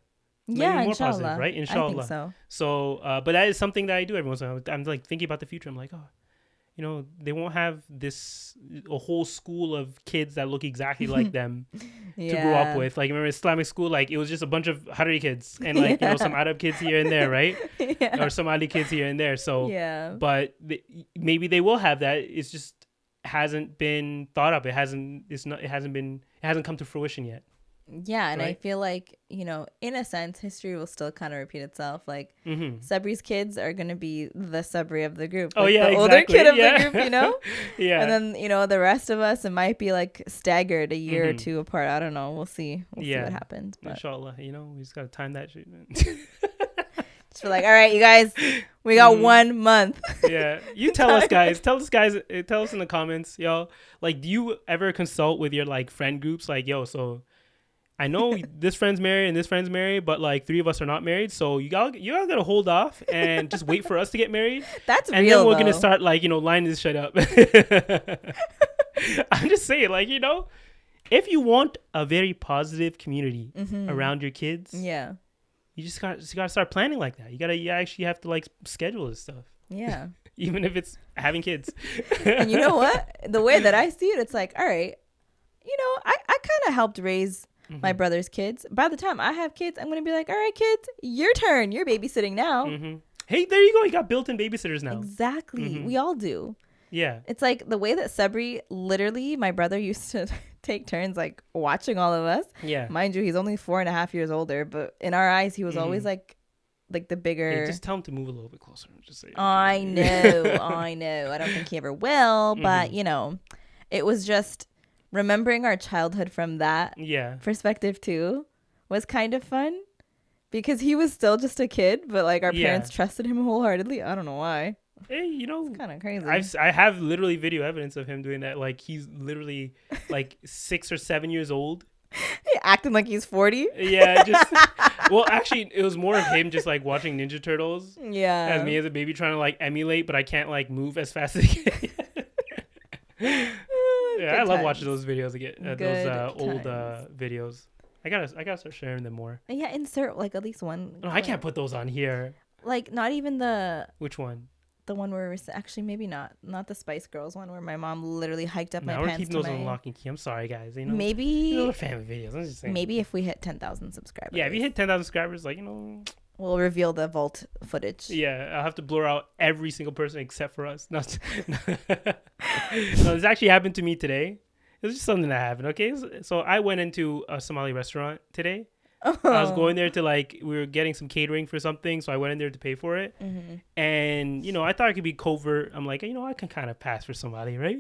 Yeah, more inshallah. positive, right? Inshallah. I think so. So, but that is something that I do every once in a while. I'm like thinking about the future. I'm like, they won't have a whole school of kids that look exactly like them to grow up with. Like, remember Islamic school, like it was just a bunch of Harari kids and like, some Arab kids here and there, right? Or Somali kids here and there. So, but maybe they will have that. It's just hasn't been thought up. It hasn't come to fruition yet. Yeah, and right? I feel like, in a sense, history will still kind of repeat itself. Like, Sabri's kids are going to be the Sabri of the group. Like, the older kid of the group, Yeah. And then, the rest of us, it might be like staggered a year or two apart. I don't know. We'll see. We'll see what happens. But. Inshallah, we just got to time that shit, man. Just be like, all right, you guys, we got 1 month. Yeah. You tell us, guys. Tell us in the comments, y'all. Like, do you ever consult with your, like, friend groups? Like, yo, so... I know this friend's married and this friend's married, but like 3 of us are not married. So you all gotta hold off and just wait for us to get married. That's and real. And then we're though. gonna start like lining this shit up. I'm just saying, like if you want a very positive community around your kids, yeah, you just gotta start planning like that. You actually have to like schedule this stuff. Yeah, even if it's having kids. And you know what? The way that I see it, it's like, all right, I kind of helped raise my brother's kids. By the time I have kids, I'm going to be like, all right, kids, your turn. You're babysitting now. Hey, there you go. You got built-in babysitters now. Exactly. We all do. Yeah. It's like the way that Sabri, literally, my brother used to take turns like watching all of us. Yeah. Mind you, he's only 4.5 years older, but in our eyes, he was always like the bigger. Hey, just tell him to move a little bit closer. Just say. I know. I don't think he ever will, but it was just remembering our childhood from that perspective too was kind of fun, because he was still just a kid, but like our parents trusted him wholeheartedly. I don't know why. Hey, it's kind of crazy. I have literally video evidence of him doing that. Like he's literally like 6 or 7 years old. Acting like he's 40. Yeah, just well, actually, it was more of him just like watching Ninja Turtles. Yeah, as me as a baby trying to like emulate, but I can't like move as fast as he can. Yeah, I love watching those videos again. Those old videos. I gotta start sharing them more. Yeah, insert like at least one. No, I can't put those on here. Like not even the. Which one? The one where actually maybe not the Spice Girls one where my mom literally hiked up my pants. We're keeping those on lock and key. I'm sorry, guys. Maybe those are family videos. I'm just saying. Maybe if we hit 10,000 subscribers. Yeah, if you hit 10,000 subscribers, like we'll reveal the vault footage. Yeah, I'll have to blur out every single person except for us. No, this actually happened to me today. It was just something that happened. Okay, so I went into a Somali restaurant today. I was going there to we were getting some catering for something, so I went in there to pay for it. And I thought it could be covert. I'm like, I can kind of pass for somebody, right?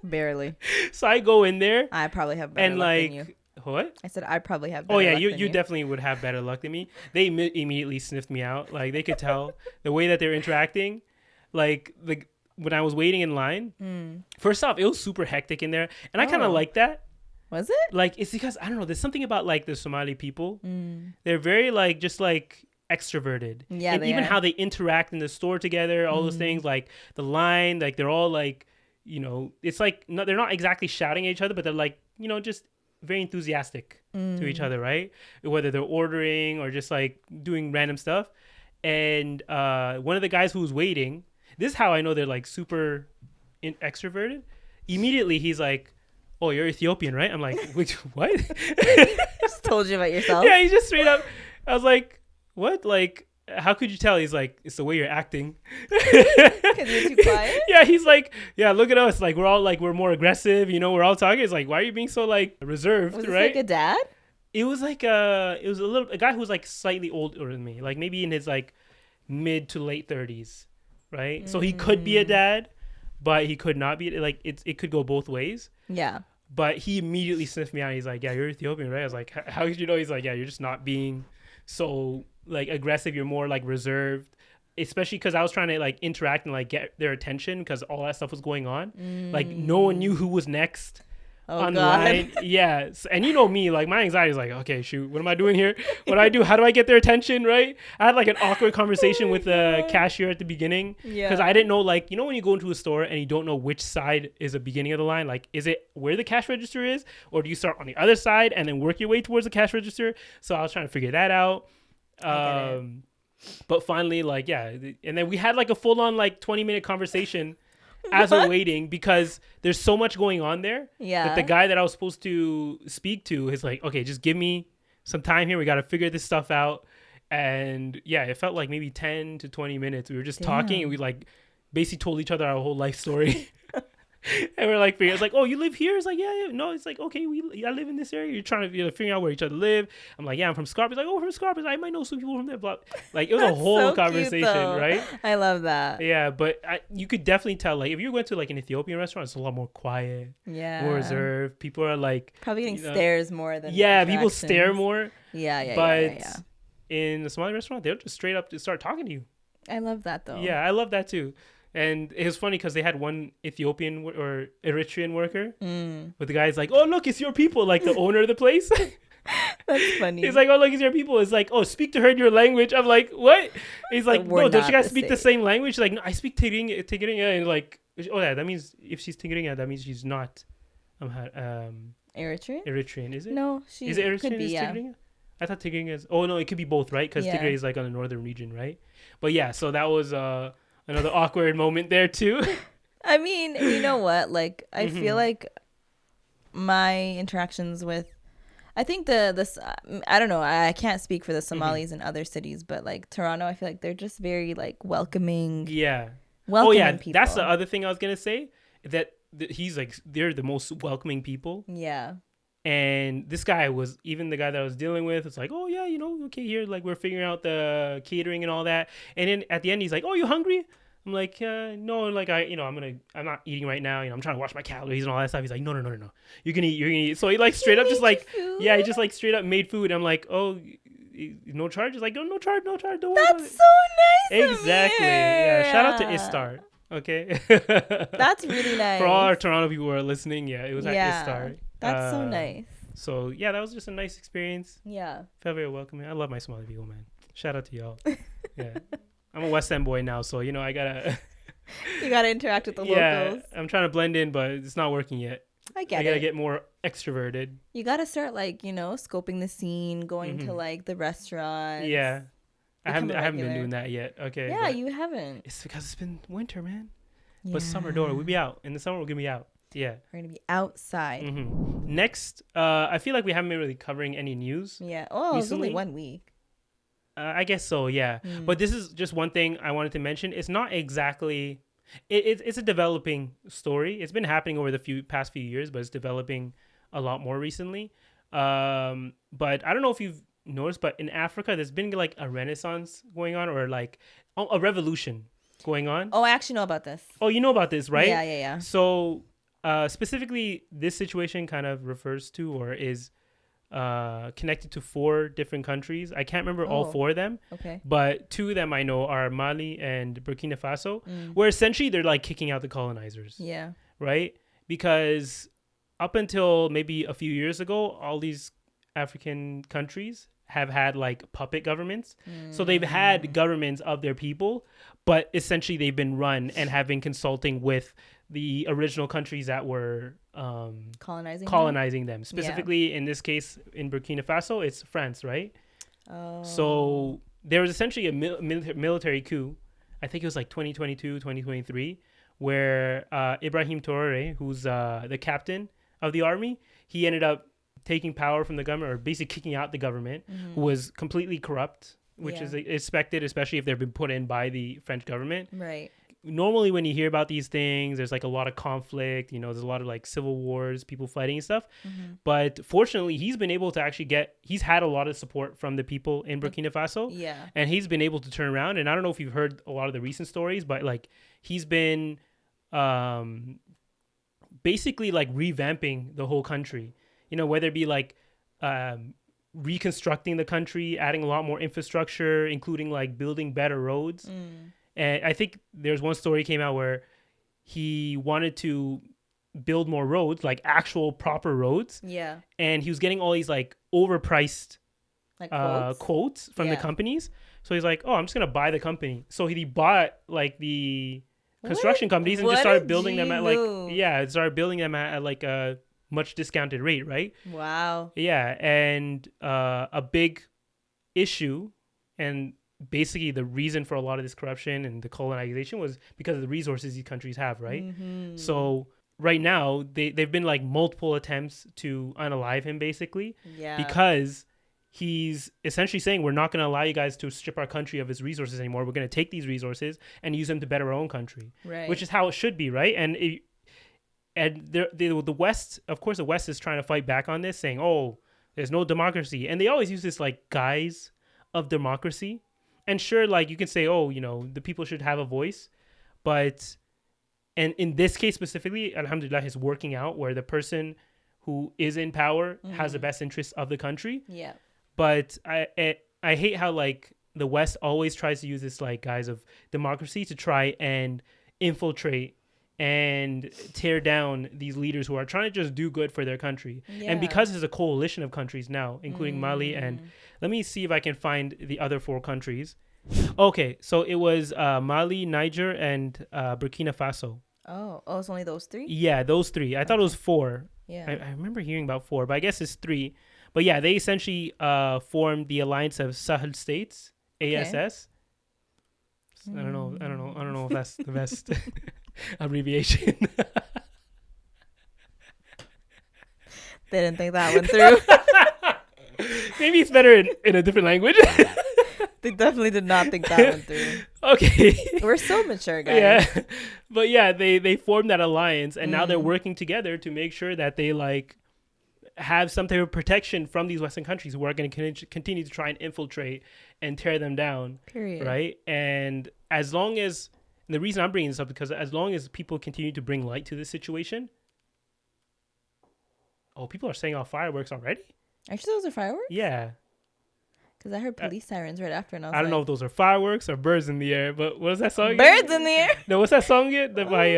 Barely. So I go in there. I probably have better luck than you. What? I said I probably have better luck than you definitely would have better luck than me. They immediately sniffed me out. Like they could tell the way that they're interacting. Like when I was waiting in line, first off, it was super hectic in there, and I kind of like that. Was it? Like, it's because, I don't know, there's something about, like, the Somali people. They're very, like, just, like, extroverted. Yeah, and even how they interact in the store together, all those things, like, the line, like, they're all, like, it's, like, they're not exactly shouting at each other, but they're, like, just very enthusiastic to each other, right? Whether they're ordering or just, like, doing random stuff. And one of the guys who was waiting, this is how I know they're, like, super extroverted. Immediately, he's, like, oh, you're Ethiopian, right? I'm like, which, what? Just told you about yourself. Yeah, he just straight up. I was like, what? Like, how could you tell? He's like, it's the way you're acting. Because you're too quiet? Yeah, he's like, yeah, look at us. Like, we're all like, we're more aggressive. We're all talking. It's like, why are you being so like reserved, was this right? Like a dad? It was like a guy who was like slightly older than me, like maybe in his like mid to late 30s, right? So he could be a dad. but he could not be like it could go both ways. Yeah. But he immediately sniffed me out. He's like, yeah, you're Ethiopian, right? I was like, how did you know? He's like, yeah, you're just not being so like aggressive. You're more like reserved, especially because I was trying to like interact and like get their attention because all that stuff was going on. Like no one knew who was next. On the line. Yeah. And you know me, like my anxiety is like, okay, shoot, what am I doing here? What do I do? How do I get their attention? Right. I had like an awkward conversation with the cashier at the beginning because I didn't know, like, you know, when you go into a store and you don't know which side is the beginning of the line, like, is it where the cash register is, or do you start on the other side and then work your way towards the cash register? So I was trying to figure that out. But finally, like, yeah. And then we had like a full on like 20-minute conversation as we're waiting because there's so much going on there that the guy that I was supposed to speak to is like, okay, just give me some time here. We got to figure this stuff out. And yeah, it felt like maybe 10 to 20 minutes. We were just talking and we like basically told each other our whole life story. And we're like, it's like, oh, you live here? It's like, yeah. No, it's like, okay, I live in this area. You're trying to figure out where each other live. I'm like, yeah, I'm from Scarp. He's like, oh, from Scarp. I might know some people from there. Blah. Like, it was a whole conversation, right? I love that. Yeah, but you could definitely tell, like, if you went to like an Ethiopian restaurant, it's a lot more quiet, more reserved. People are like probably getting stares more than people stare more. Yeah. But in the Somali restaurant, they'll just straight up start talking to you. I love that though. Yeah, I love that too. And it was funny because they had one Ethiopian or Eritrean worker. But the guy's like, oh, look, it's your people. Like the owner of the place. That's funny. He's like, oh, look, it's your people. It's like, oh, speak to her in your language. I'm like, what? He's like, no, don't you guys speak the same language? She's like, no, I speak Tigrinya. And like, oh, yeah, that means if she's Tigrinya, that means she's not Eritrean, is it? No, she is it Eritrean? Could be, Tigrinya? I thought Tigrinya is, oh, no, it could be both, right? Because Tigray is like on the northern region, right? But yeah, so that was another awkward moment there too. I mean, you know what? Like, I feel like my interactions with, I think this, I don't know, I can't speak for the Somalis in other cities, but like Toronto, I feel like they're just very like welcoming. Yeah. Welcoming people. That's the other thing I was gonna say. That he's like, they're the most welcoming people. Yeah. And this guy was, even the guy that I was dealing with, it's like, oh yeah, you know, okay, here, like we're figuring out the catering and all that. And then at the end, he's like, oh, you hungry? I'm like, no, like I'm not eating right now. You know, I'm trying to watch my calories and all that stuff. He's like, no. You're gonna eat. So he like straight up just like, he just like straight up made food. I'm like, oh, no charge? He's like, no charge. Don't worry. That's so nice. Exactly. Yeah. Shout out to Istar. Okay. That's really nice. For all our Toronto people who are listening, it was at Istar. That's so nice. So yeah, that was just a nice experience. Yeah. Felt very welcoming. I love my Somali people, man. Shout out to y'all. Yeah. I'm a West End boy now, so you know I gotta. You gotta interact with the locals. I'm trying to blend in, but it's not working yet. I gotta get more extroverted. You gotta start like, you know, scoping the scene, going to like the restaurants. Yeah. I haven't been doing that yet. Okay. Yeah, you haven't. It's because it's been winter, man. Yeah. But summer door, we'll be out. In the summer, we're gonna be out. Yeah. We're going to be outside. Next, I feel like we haven't been really covering any news. Yeah. Oh, it's only 1 week. I guess so, yeah. But this is just one thing I wanted to mention. It's not exactly... It's a developing story. It's been happening over the past few years, but it's developing a lot more recently. But I don't know if you've noticed, but in Africa, there's been like a renaissance going on, or like a revolution going on. Oh, I actually know about this. Oh, you know about this, right? Yeah. So... specifically, this situation kind of refers to or is connected to 4 different countries. I can't remember all 4 of them. Okay. But 2 of them I know are Mali and Burkina Faso, where essentially they're like kicking out the colonizers. Yeah. Right? Because up until maybe a few years ago, all these African countries have had like puppet governments. So they've had governments of their people, but essentially they've been run and have been consulting with the original countries that were colonizing them. Specifically, in this case, in Burkina Faso, it's France, right? Oh. So there was essentially a military coup. I think it was like 2022, 2023, where Ibrahim Traoré, who's the captain of the army, he ended up taking power from the government, or basically kicking out the government, who was completely corrupt, which is expected, especially if they've been put in by the French government. Right. Normally when you hear about these things, there's like a lot of conflict, you know, there's a lot of like civil wars, people fighting and stuff. But fortunately, he's been able to actually he's had a lot of support from the people in Burkina Faso. Yeah. And he's been able to turn around. And I don't know if you've heard a lot of the recent stories, but like he's been basically like revamping the whole country, whether it be like reconstructing the country, adding a lot more infrastructure, including like building better roads. And I think there's one story came out where he wanted to build more roads, like actual proper roads. Yeah. And he was getting all these like overpriced like quotes from the companies. So he's like, oh, I'm just going to buy the company. So he bought like the construction companies and just started building them at started building them at like a much discounted rate, right? Wow. Yeah. And a big issue and basically the reason for a lot of this corruption and the colonization was because of the resources these countries have, right? So right now they've been like multiple attempts to unalive him basically, because he's essentially saying we're not going to allow you guys to strip our country of its resources anymore. We're going to take these resources and use them to better our own country, right? Which is how it should be, right? And the West, of course, the West is trying to fight back on this, saying, oh, there's no democracy, and they always use this like guise of democracy. And sure, like you can say, oh, the people should have a voice, but and in this case specifically, alhamdulillah, is working out where the person who is in power has the best interests of the country. Yeah. But I hate how like the West always tries to use this like guise of democracy to try and infiltrate and tear down these leaders who are trying to just do good for their country. Yeah. And because there's a coalition of countries now, including Mali, and let me see if I can find the other 4 countries. Okay, so it was Mali, Niger, and Burkina Faso. Oh, it's only those 3? Yeah, those 3. I thought it was 4. Yeah. I remember hearing about 4, but I guess it's 3. But yeah, they essentially formed the Alliance of Sahel States, ASS. Okay. I don't know if that's the best abbreviation. They didn't think that one through. Maybe it's better in a different language. They definitely did not think that one through. Okay. We're so mature, guys. Yeah. But yeah, they formed that alliance, and now they're working together to make sure that they like have some type of protection from these Western countries who are going to continue to try and infiltrate and tear them down. Period. Right? And as long as, and the reason I'm bringing this up because as long as people continue to bring light to this situation. Oh, people are setting off fireworks already? Actually, those are fireworks? Yeah. Because I heard police sirens right after, and I don't know if those are fireworks or birds in the air, but what is that song? Birds in the air? No, what's that song again? By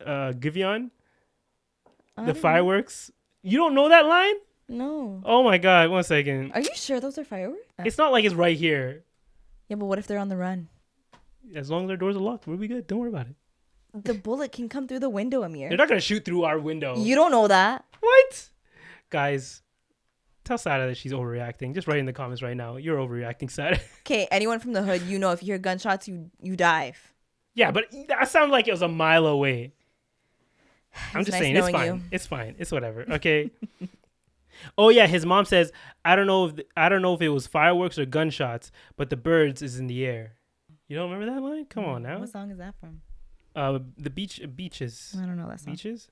Giveon? The fireworks. You don't know that line? No. Oh my God! 1 second. Are you sure those are fireworks? It's not like it's right here. Yeah, but what if they're on the run? As long as their doors are locked, we'll be good. Don't worry about it. The bullet can come through the window, Amir. They're not gonna shoot through our window. You don't know that. What? Guys, tell Sara that she's overreacting. Just write in the comments right now. You're overreacting, Sara. Okay, anyone from the hood, if you hear gunshots, you dive. Yeah, but that sounded like it was a mile away. I'm just saying, it's fine. You. It's fine. It's whatever. Okay. Oh yeah, his mom says, I don't know if it was fireworks or gunshots, but the birds is in the air. You don't remember that line? Come on now. What song is that from? The beaches. I don't know that song. Beaches?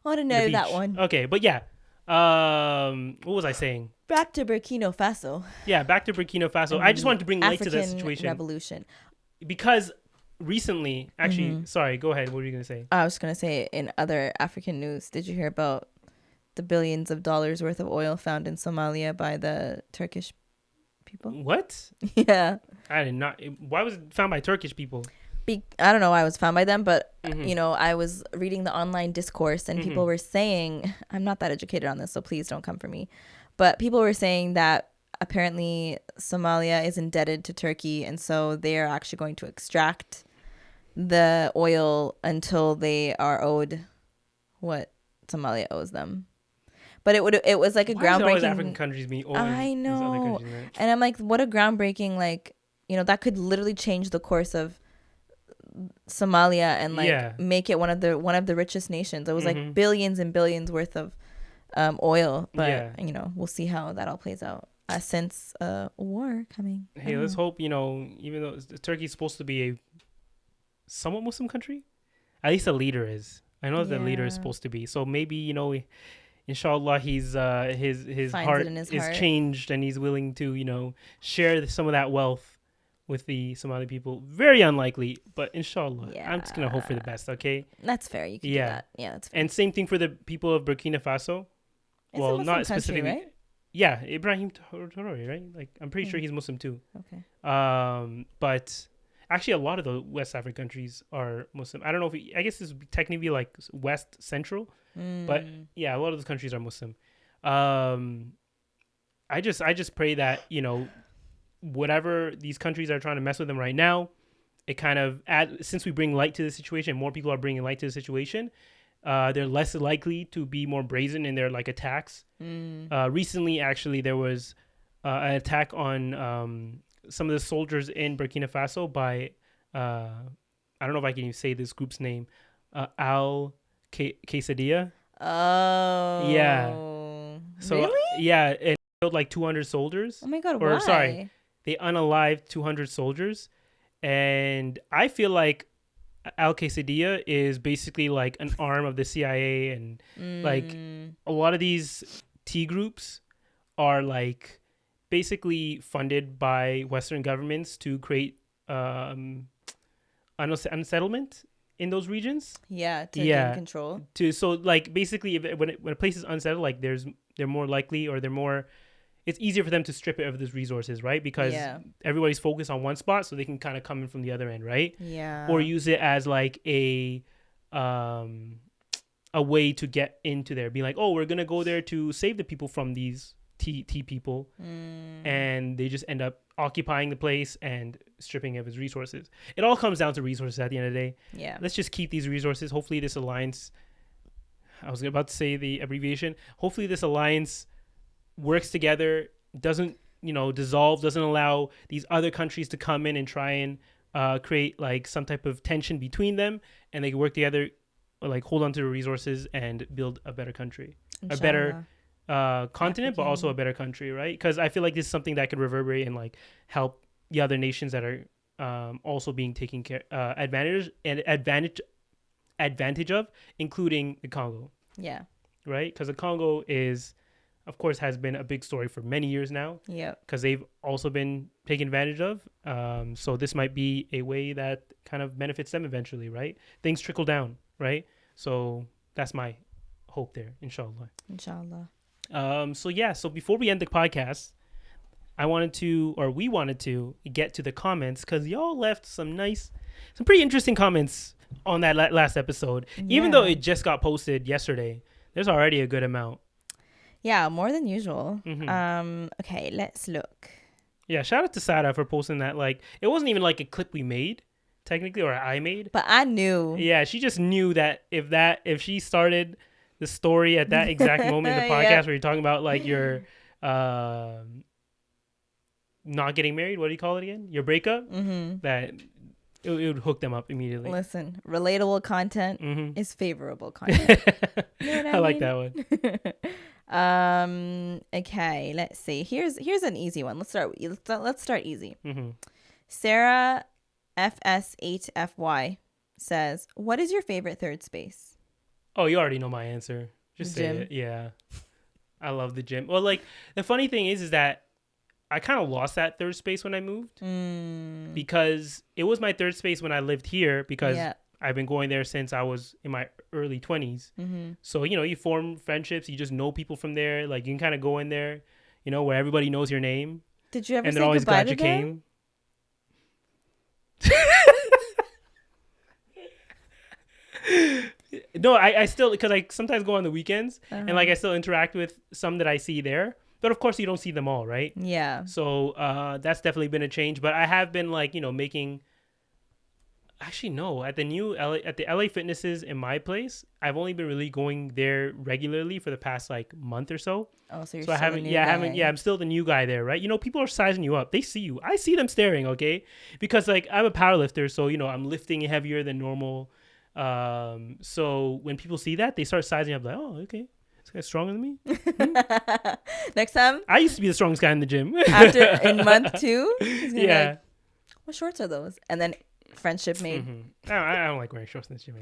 I didn't know that one. Okay, but yeah. What was I saying? Back to Burkina Faso. Yeah, back to Burkina Faso. I just wanted to bring light to that situation. Revolution. Because recently, actually, sorry, go ahead. What were you going to say? I was going to say, in other African news, did you hear about the billions of dollars worth of oil found in Somalia by the Turkish people? What? Yeah. I did not. Why was it found by Turkish people? I don't know why it was found by them, but, I was reading the online discourse and people were saying, I'm not that educated on this, so please don't come for me. But people were saying that apparently Somalia is indebted to Turkey, and so they are actually going to extract the oil until they are owed what Somalia owes them. But it was like a groundbreaking. Why always African countries being owed? I know, these other countries, right? And I'm like, what a groundbreaking, like, that could literally change the course of Somalia and make it one of the richest nations. It was like billions and billions worth of oil, but we'll see how that all plays out. Since a war coming. Hey, let's hope, even though Turkey's supposed to be a somewhat Muslim country, at least the leader is. I know that the leader is supposed to be. So maybe, inshallah, his heart is changed and he's willing to, share some of that wealth with the Somali people. Very unlikely, but inshallah. Yeah. I'm just going to hope for the best, okay? That's fair. You can do that. Yeah, that's fair. And same thing for the people of Burkina Faso. It's well, not specifically. Country, right? Yeah, Ibrahim Traore, right? Like, I'm pretty sure he's Muslim too. Okay. But actually, a lot of the West African countries are Muslim. I don't know if I guess this would technically be like West Central, but yeah, a lot of those countries are Muslim. I just pray that, you know, whatever these countries are trying to mess with them right now, it kind of since we bring light to the situation, more people are bringing light to the situation. They're less likely to be more brazen in their like attacks. Recently, actually, there was an attack on some of the soldiers in Burkina Faso by I don't know if I can even say this group's name, Al Qaeda. Oh, yeah. So really? Yeah, it killed like 200 soldiers. Oh my god! Or why? Sorry, they unalived 200 soldiers, and I feel like Al Qaeda is basically like an arm of the CIA, and like a lot of these T groups are like basically funded by Western governments to create unsettlement in those regions. Yeah, to gain control. So like basically, when a place is unsettled, like they're more likely, or it's easier for them to strip it of those resources, right? Because everybody's focused on one spot, so they can kind of come in from the other end, right? Yeah. Or use it as like a way to get into there, be like, oh, we're gonna go there to save the people from these T people, and they just end up occupying the place and stripping of its resources. It all comes down to resources at the end of the day. Yeah. Let's just keep these resources. Hopefully, this alliance. I was about to say the abbreviation. Hopefully, this alliance works together, doesn't dissolve, doesn't allow these other countries to come in and try and create like some type of tension between them, and they can work together, like hold on to the resources and build a better country. Inshallah. A better continent, but also a better country, right? Because I feel like this is something that could reverberate and like help the other nations that are also being taken advantage of, including the Congo. Yeah. Right? Because the Congo of course, has been a big story for many years now. Yeah. Because they've also been taken advantage of. So this might be a way that kind of benefits them eventually, right? Things trickle down, right? So that's my hope there, inshallah. Inshallah. So before we end the podcast, we wanted to get to the comments, because y'all left some pretty interesting comments on that last episode. Yeah. Even though it just got posted yesterday, there's already a good amount. Yeah, more than usual. Mm-hmm. Okay, let's look. Yeah, shout out to Sara for posting that. Like, it wasn't even like a clip we made, technically, or I made. But I knew. Yeah, she just knew that if she started the story at that exact moment in the podcast where you're talking about like your not getting married, what do you call it again? Your breakup, that it would hook them up immediately. Listen, relatable content is favorable content. You know what I like that one. Okay, let's see. Here's an easy one. Let's start easy. Sara FS8FY says, what is your favorite third space? Oh, you already know my answer. Just say it. Yeah. I love the gym. Well, like, the funny thing is that I kind of lost that third space when I moved, because it was my third space when I lived here, because I've been going there since I was in my early 20s. So, you form friendships. You just know people from there. Like, you can kind of go in there, where everybody knows your name. Did you ever and say they're always goodbye glad you came. No, I still, because I sometimes go on the weekends and like I still interact with some that I see there, but of course you don't see them all, right? Yeah. So that's definitely been a change, but I have been like making. Actually, no. At the LA Fitnesses in my place, I've only been really going there regularly for the past like month or so. Oh, so you're I haven't. I'm still the new guy there, right? People are sizing you up. They see you. I see them staring. Okay, because like I'm a powerlifter, so I'm lifting heavier than normal. So when people see that, they start sizing up like, oh, okay, this guy's stronger than me. Next time, I used to be the strongest guy in the gym. After in month 2, he's gonna be like, what shorts are those? And then friendship made. I don't like wearing shorts in the gym.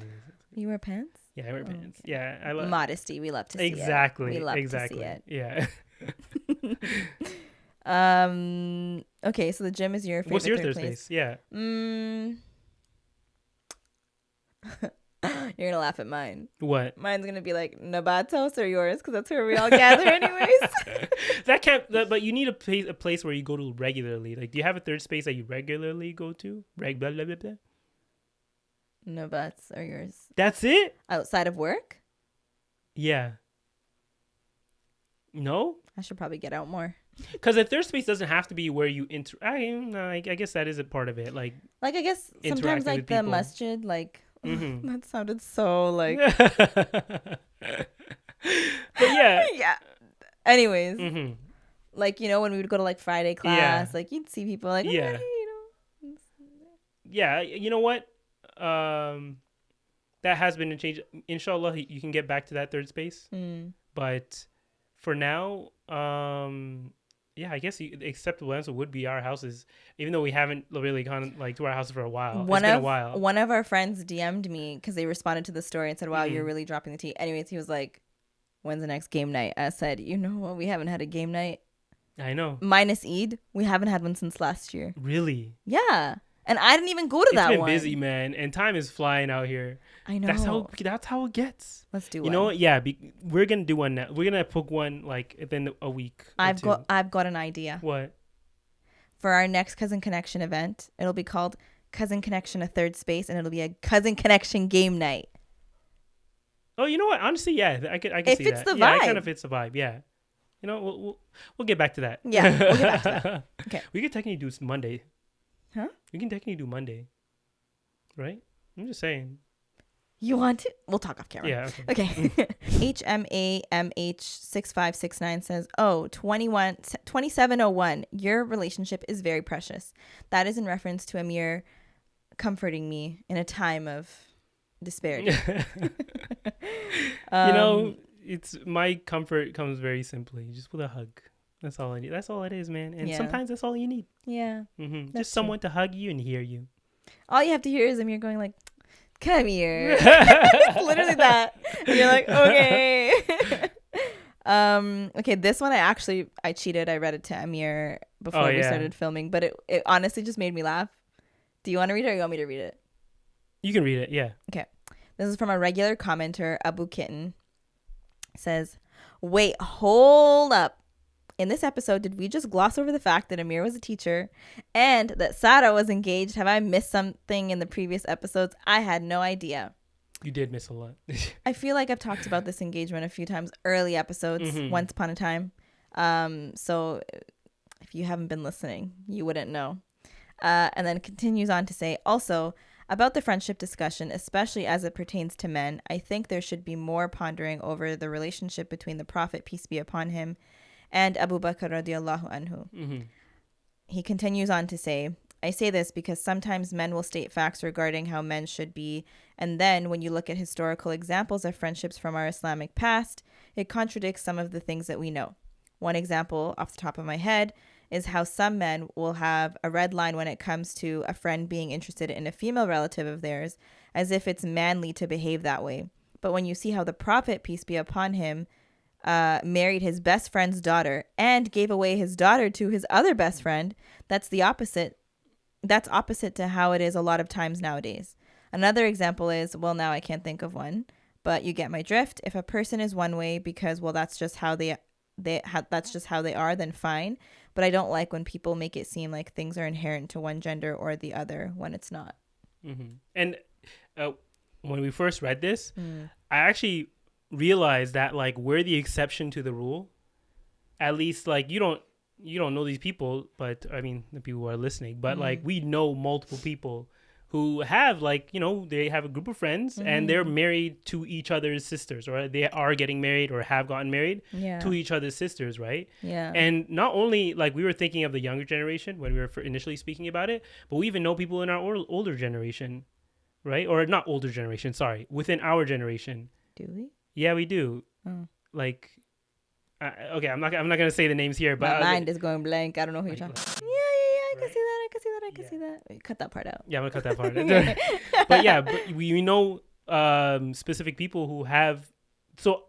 You wear pants? Yeah, I wear pants. Okay. Yeah, I love modesty. We love to see exactly. it. We love exactly. to see it. Yeah. Okay, so the gym is your favorite. What's your third third place? space? Yeah. You're gonna laugh at mine. What? Mine's gonna be like Nabat's house or yours, because that's where we all gather anyways. But you need a place where you go to regularly. Like, do you have a third space that you regularly go to? Blah, blah, blah, blah. Nabat's or yours. That's it? Outside of work? Yeah. No? I should probably get out more. Because a third space doesn't have to be where you I guess that is a part of it. Like I guess sometimes like the masjid, like that sounded so like. But yeah. Yeah. Anyways, like when we would go to like Friday class, like you'd see people like Yeah, you know what? That has been a change. Inshallah, you can get back to that third space. But for now, I guess the acceptable answer would be our houses, even though we haven't really gone like to our houses for a while. It's been a while. One of our friends DM'd me because they responded to the story and said, "Wow, you're really dropping the tea." Anyways, he was like, "When's the next game night?" I said, "You know what? We haven't had a game night. I know. Minus Eid, we haven't had one since last year." Really? Yeah. And I didn't even go to that one. It's been busy, man, and time is flying out here. I know. That's how it gets. Let's do one. You know what? Yeah, we're gonna do one now. We're gonna book one like within a week. I've got an idea. What? For our next Cousin Connection event, it'll be called Cousin Connection: A Third Space, and it'll be a Cousin Connection game night. Oh, you know what? Honestly, yeah, I can see that. It fits the vibe. Yeah, it kind of fits the vibe. Yeah. You know, we'll get back to that. Yeah, we'll get back to that. Okay. We could technically do Monday. Huh? We can technically do Monday. Right? I'm just saying. You want to? We'll talk off camera. Yeah. Okay. HMAMH6569 says, 2701. Your relationship is very precious. That is in reference to Amir comforting me in a time of disparity. It's my comfort comes very simply, just with a hug. That's all I need. That's all it is, man. And sometimes that's all you need. Yeah. Just someone to hug you and hear you. All you have to hear is Amir going like, "Come here." It's literally that. And you're like, okay. Okay, this one I cheated. I read it to Amir before we started filming, but it honestly just made me laugh. Do you want to read it or you want me to read it? You can read it, yeah. Okay. This is from a regular commenter, Abu Kitten. Says, "Wait, hold up. In this episode, did we just gloss over the fact that Amir was a teacher and that Sara was engaged? Have I missed something in the previous episodes? I had no idea." You did miss a lot. I feel like I've talked about this engagement a few times, early episodes, once upon a time. So if you haven't been listening, you wouldn't know. And then continues on to say, also, about the friendship discussion, especially as it pertains to men, I think there should be more pondering over the relationship between the Prophet, peace be upon him, and Abu Bakr radiallahu anhu. He continues on to say, I say this because sometimes men will state facts regarding how men should be, and then when you look at historical examples of friendships from our Islamic past, it contradicts some of the things that we know. One example off the top of my head is how some men will have a red line when it comes to a friend being interested in a female relative of theirs, as if it's manly to behave that way. But when you see how the Prophet, peace be upon him, married his best friend's daughter and gave away his daughter to his other best friend, that's the opposite. That's opposite to how it is a lot of times nowadays. Another example is, well, now I can't think of one, but you get my drift. If a person is one way because, well, that's just how they are, then fine. But I don't like when people make it seem like things are inherent to one gender or the other when it's not. And when we first read this, I actually realized that like we're the exception to the rule. At least like you don't know these people, but I mean the people who are listening, but like we know multiple people who have like, they have a group of friends and they're married to each other's sisters, or they are getting married or have gotten married to each other's sisters, right? Yeah. And not only like we were thinking of the younger generation when we were initially speaking about it, but we even know people in our older generation, right? Or not older generation, sorry, within our generation. Do we? Yeah, we do. Like, okay, I'm not gonna say the names here, but my mind is going blank. I don't know who you're talking about. Yeah. I can see that. Cut that part out. Yeah, I'm gonna cut that part out. But yeah, but we know specific people who have. So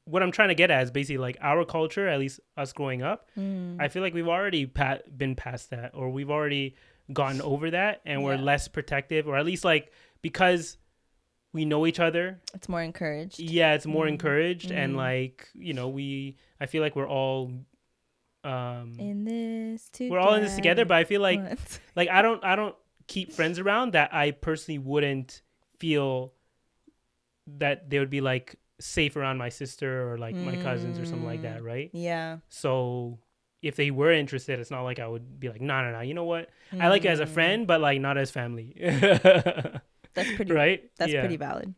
what I'm trying to get at is basically like our culture, at least us growing up. I feel like we've already been past that, or we've already gotten over that, and we're less protective, or at least like because we know each other. It's more encouraged. Yeah, it's more encouraged, and like I feel like we're all in this together. We're all in this together, but I feel like like I don't keep friends around that I personally wouldn't feel that they would be like safe around my sister or like my cousins or something like that, right? Yeah. So if they were interested, it's not like I would be like, no, you know what? I like you as a friend, but like not as family. That's pretty right. That's pretty valid.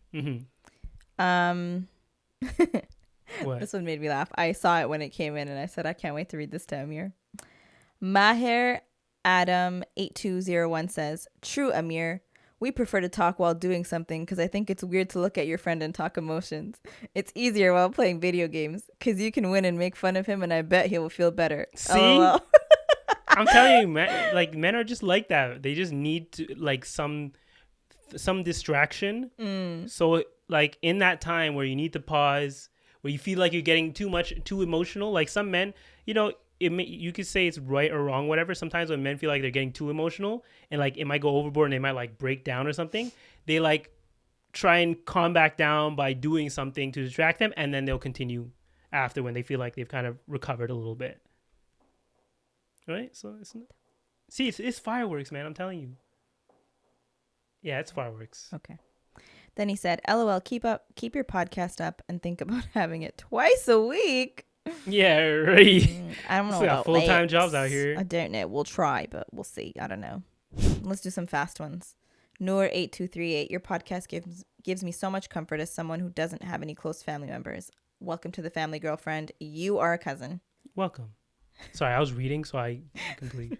What? This one made me laugh. I saw it when it came in, and I said, I can't wait to read this to Amir. Maher Adam 8201 says, "True, Amir. We prefer to talk while doing something because I think it's weird to look at your friend and talk emotions. It's easier while playing video games because you can win and make fun of him, and I bet he will feel better." See? I'm telling you, man, like men are just like that. They just need to like some distraction. So like in that time where you need to pause, where you feel like you're getting too emotional, like some men, you could say it's right or wrong, whatever. Sometimes when men feel like they're getting too emotional and like it might go overboard and they might like break down or something, they like try and calm back down by doing something to distract them, and then they'll continue after when they feel like they've kind of recovered a little bit. Right? So it's fireworks, man. I'm telling you. Yeah, it's fireworks. Okay. Then he said, "LOL, keep your podcast up and think about having it twice a week." Yeah, right. I don't know about about full-time jobs out here. I don't know. We'll try, but we'll see. I don't know. Let's do some fast ones. Noor 8238, your podcast gives me so much comfort as someone who doesn't have any close family members. Welcome to the family, girlfriend. You are a cousin. Welcome. Sorry, I was reading, so I completely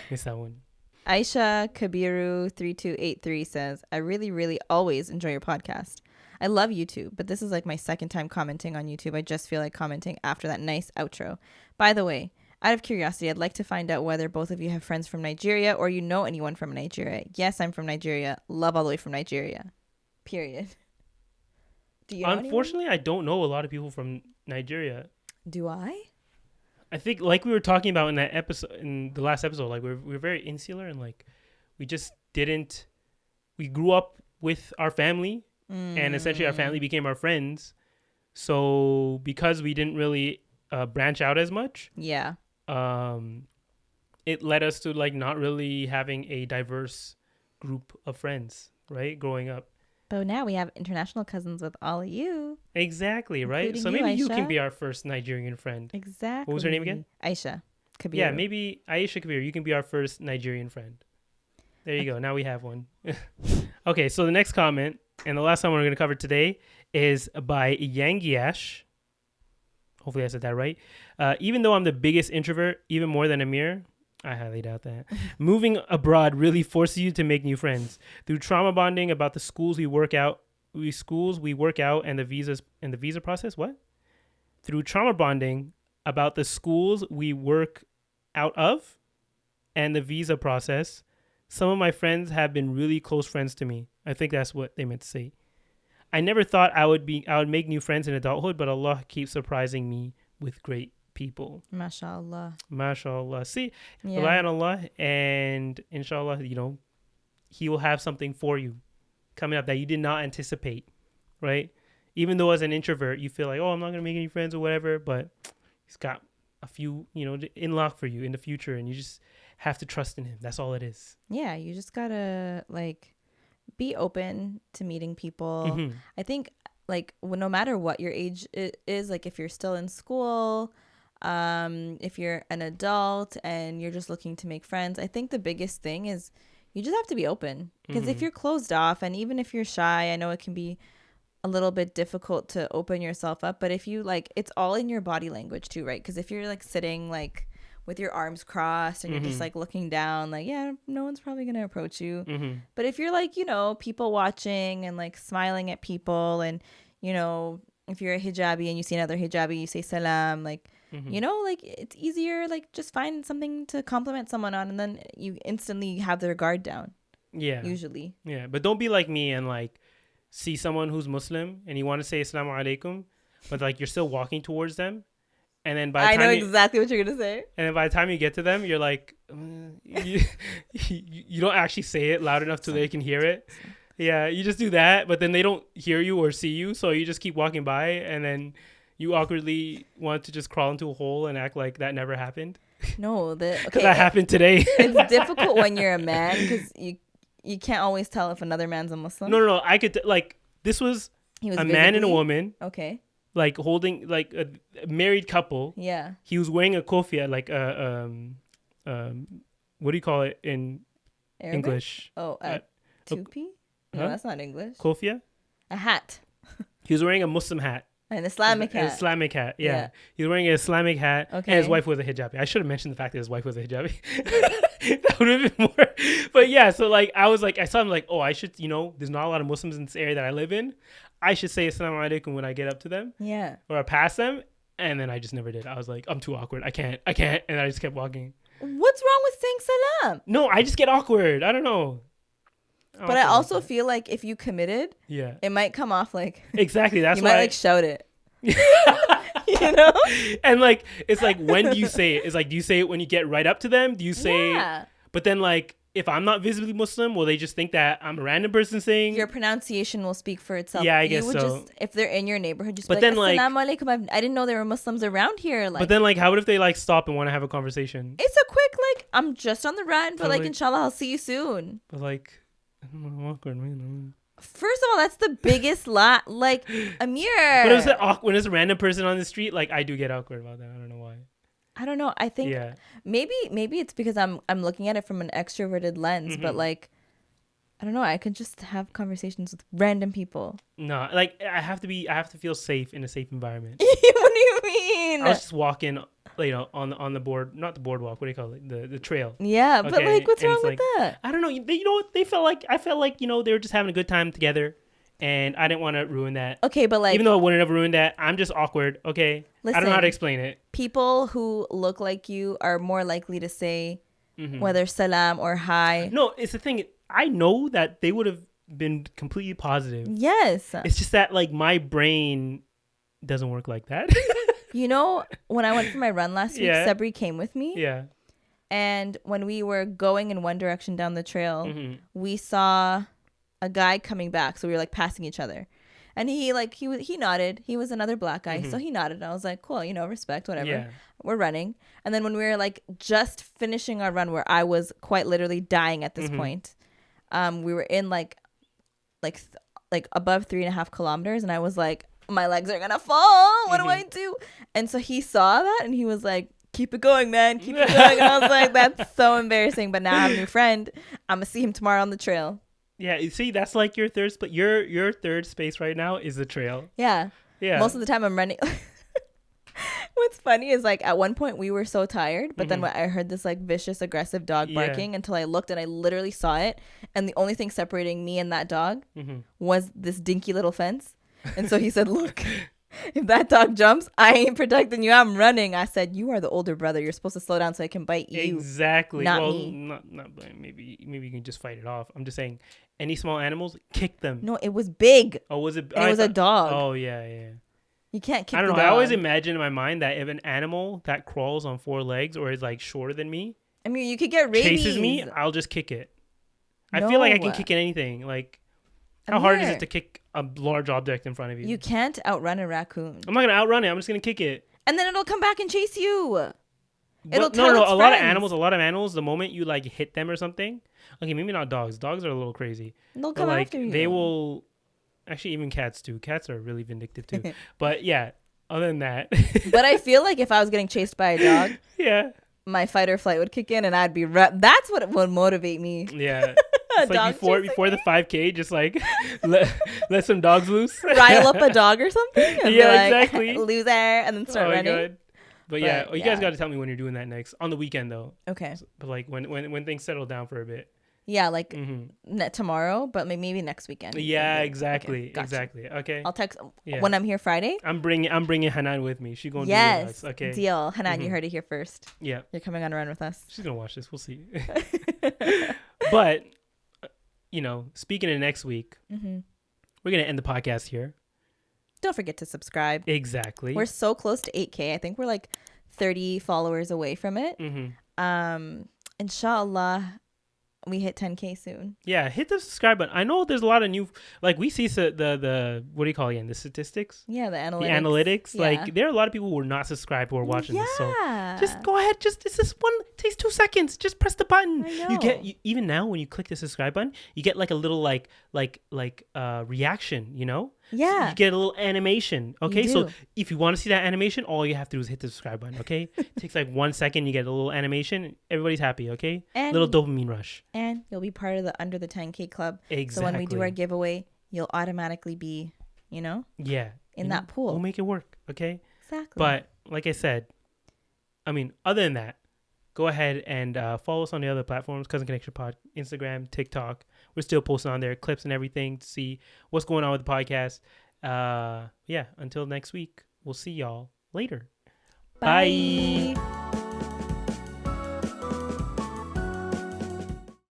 missed that one. Aisha Kabiru 3283 says, "I really, really always enjoy your podcast. I love YouTube, but this is like my second time commenting on YouTube. I just feel like commenting after that nice outro. By the way, out of curiosity, I'd like to find out whether both of you have friends from Nigeria or you know anyone from Nigeria. Yes, I'm from Nigeria. Love all the way from Nigeria. Period." Do you know Unfortunately, anyone? I don't know a lot of people from Nigeria. Do I? I think like we were talking about in that episode, in the last episode, like we're very insular and like we grew up with our family. And essentially our family became our friends. So because we didn't really branch out as much, it led us to like not really having a diverse group of friends, right? Growing up. But now we have international cousins with all of you. Exactly, right? So maybe you can be our first Nigerian friend. Exactly. What was her name again? Aisha Kabiru. Yeah, maybe Aisha Kabiru. You can be our first Nigerian friend. There you go. Now we have one. Okay, so the next comment, and the last time we're going to cover today, is by Yangiash. Hopefully I said that right. Even though I'm the biggest introvert, even more than Amir, I highly doubt that. Moving abroad really forces you to make new friends. Through trauma bonding about the schools we work out, and the visa process. What? Through trauma bonding about the schools we work out of and the visa process, some of my friends have been really close friends to me. I think that's what they meant to say. I never thought I would make new friends in adulthood, but Allah keeps surprising me with great people. MashaAllah. MashaAllah. See, rely on Allah, and inshallah, He will have something for you coming up that you did not anticipate, right? Even though as an introvert, you feel like, oh, I'm not going to make any friends or whatever, but He's got a few, in lock for you in the future, and you just have to trust in Him. That's all it is. Yeah, you just gotta be open to meeting people. Mm-hmm. I think no matter what your age is, like if you're still in school, if you're an adult and you're just looking to make friends, I think the biggest thing is you just have to be open, because if you're closed off, and even if you're shy, I know it can be a little bit difficult to open yourself up, but if you it's all in your body language too, right? Because if you're sitting with your arms crossed and you're just looking down, no one's probably going to approach you. Mm-hmm. But if you're people watching and smiling at people, and if you're a hijabi and you see another hijabi, you say salam, it's easier, just find something to compliment someone on, and then you instantly have their guard down. Yeah. Usually. Yeah. But don't be like me and see someone who's Muslim and you want to say assalamu alaikum. but like you're still walking towards them. And then I know exactly what you're going to say. And then by the time you get to them, you're like, you don't actually say it loud enough so they can hear it. Yeah, you just do that, but then they don't hear you or see you. So you just keep walking by, and then you awkwardly want to just crawl into a hole and act like that never happened. No, that happened today. It's difficult when you're a man because you can't always tell if another man's a Muslim. No. I could this was a man and a woman. Okay. Like holding like a married couple. Yeah. He was wearing a kofia, like what do you call it in Arabic? English? Oh, a toupee? No, that's not English. Kofia? A hat. He was wearing a Muslim hat. An Islamic hat. An Islamic hat, yeah. He was wearing an Islamic hat, okay. And his wife was a hijabi. I should have mentioned the fact that his wife was a hijabi. That would have been more. But yeah, so like I saw him like, oh, I should, there's not a lot of Muslims in this area that I live in. I should say assalamu alaikum when I get up to them. Yeah. Or I pass them. And then I just never did. I was like, I'm too awkward. I can't. And I just kept walking. What's wrong with saying salam? No, I just get awkward. I don't know. But I also feel like if you committed, yeah, it might come off like exactly. That's you why might like shout it. You know? And like it's like when do you say it? It's like do you say it when you get right up to them? Do you say? Yeah. But then like if I'm not visibly Muslim, will they just think that I'm a random person saying? Your pronunciation will speak for itself. Yeah, I guess so. Just, if they're in your neighborhood, just but be then like, Assalamu alaikum. I didn't know there were Muslims around here. Like, but then like, how would if they like stop and want to have a conversation? It's a quick like, I'm just on the run, but like, inshallah, I'll see you soon. But like, I'm awkward, man. First of all, that's the biggest like Amir. But it was awkward. When it's a random person on the street, like I do get awkward about that. I don't know why. I don't know. I think maybe it's because I'm looking at it from an extroverted lens, but like I don't know. I could just have conversations with random people. No, like I have to feel safe in a safe environment. What do you mean? I was just walking, on the board, not the boardwalk. What do you call it? The trail. Yeah, okay? But like, what's wrong with that? I don't know. I felt like they were just having a good time together. And I didn't want to ruin that. Okay, but like... Even though I wouldn't have ruined that, I'm just awkward, okay? Listen, I don't know how to explain it. People who look like you are more likely to say whether salam or hi. No, it's the thing. I know that they would have been completely positive. Yes. It's just that, like, my brain doesn't work like that. When I went for my run last week, Sabri came with me. Yeah. And when we were going in one direction down the trail, we saw... a guy coming back, so we were like passing each other, and he nodded. He was another black guy, so he nodded. And I was like, cool, respect, whatever. Yeah. We're running, and then when we were like just finishing our run, where I was quite literally dying at this point, we were in like above 3.5 kilometers, and I was like, my legs are gonna fall. What do I do? And so he saw that, and he was like, keep it going, man, keep it going. And I was like, that's so embarrassing. But now I have a new friend. I'm gonna see him tomorrow on the trail. Yeah, you see, that's like your third space. Your third space right now is the trail. Yeah. Most of the time I'm running. What's funny is like at one point we were so tired, but then when I heard this like vicious, aggressive dog barking until I looked and I literally saw it, and the only thing separating me and that dog was this dinky little fence. And so he said, "Look, if that dog jumps, I ain't protecting you. I'm running." I said, "You are the older brother. You're supposed to slow down so I can bite you." Exactly. Not me. Not maybe you can just fight it off. I'm just saying, any small animals, kick them. No, it was big. Oh, was it? And it was a dog. Oh yeah. You can't kick. I don't know. The dog. I always imagine in my mind that if an animal that crawls on 4 legs or is like shorter than me, I mean, you could get rabies. Chases me, I'll just kick it. I feel like I can kick anything. Like, how hard is it to kick a large object in front of you? You can't outrun a raccoon. I'm not gonna outrun it. I'm just gonna kick it. And then it'll come back and chase you. No. A lot of animals. The moment you like hit them or something. Okay, maybe not dogs. Dogs are a little crazy. They'll come after you. They will. Actually, even cats too. Cats are really vindictive too. But yeah, other than that. But I feel like if I was getting chased by a dog, my fight or flight would kick in, and I'd be. That's what would motivate me. Yeah. It's like before the 5K, just like let some dogs loose. Rile up a dog or something. Yeah, exactly. Loser, and then start running. God. But yeah, you guys got to tell me when you're doing that next on the weekend though. Okay. But like when things settle down for a bit. Yeah, like tomorrow, but maybe next weekend. Yeah, exactly, okay, gotcha. Exactly. Okay. I'll text when I'm here Friday. I'm bringing Hanan with me. She's going to do it with us. Okay. Deal. Hanan, you heard it here first. Yeah. You're coming on a run with us. She's gonna watch this. We'll see. But speaking of next week, we're gonna end the podcast here. don't forget to subscribe. Exactly. We're so close to 8K. I think we're like 30 followers away from it. Inshallah, we hit 10K soon. Yeah, hit the subscribe button. I know there's a lot of new, like we see the what do you call it again? The statistics? Yeah, the analytics. Yeah. Like there are a lot of people who are not subscribed who are watching this. So just go ahead. It's this one. It takes 2 seconds. Just press the button. I know. You get even now when you click the subscribe button, you get like a little reaction. You know. Yeah. You get a little animation. Okay. So if you want to see that animation, all you have to do is hit the subscribe button. Okay. It takes like 1 second. You get a little animation. Everybody's happy. Okay. And little dopamine rush. And you'll be part of the Under the 10K club. Exactly. So when we do our giveaway, you'll automatically be, in that pool. We'll make it work. Okay. Exactly. But like I said, I mean, other than that, go ahead and follow us on the other platforms, Cousin Connection Pod, Instagram, TikTok. We're still posting on there clips and everything to see what's going on with the podcast. Until next week, we'll see y'all later. Bye.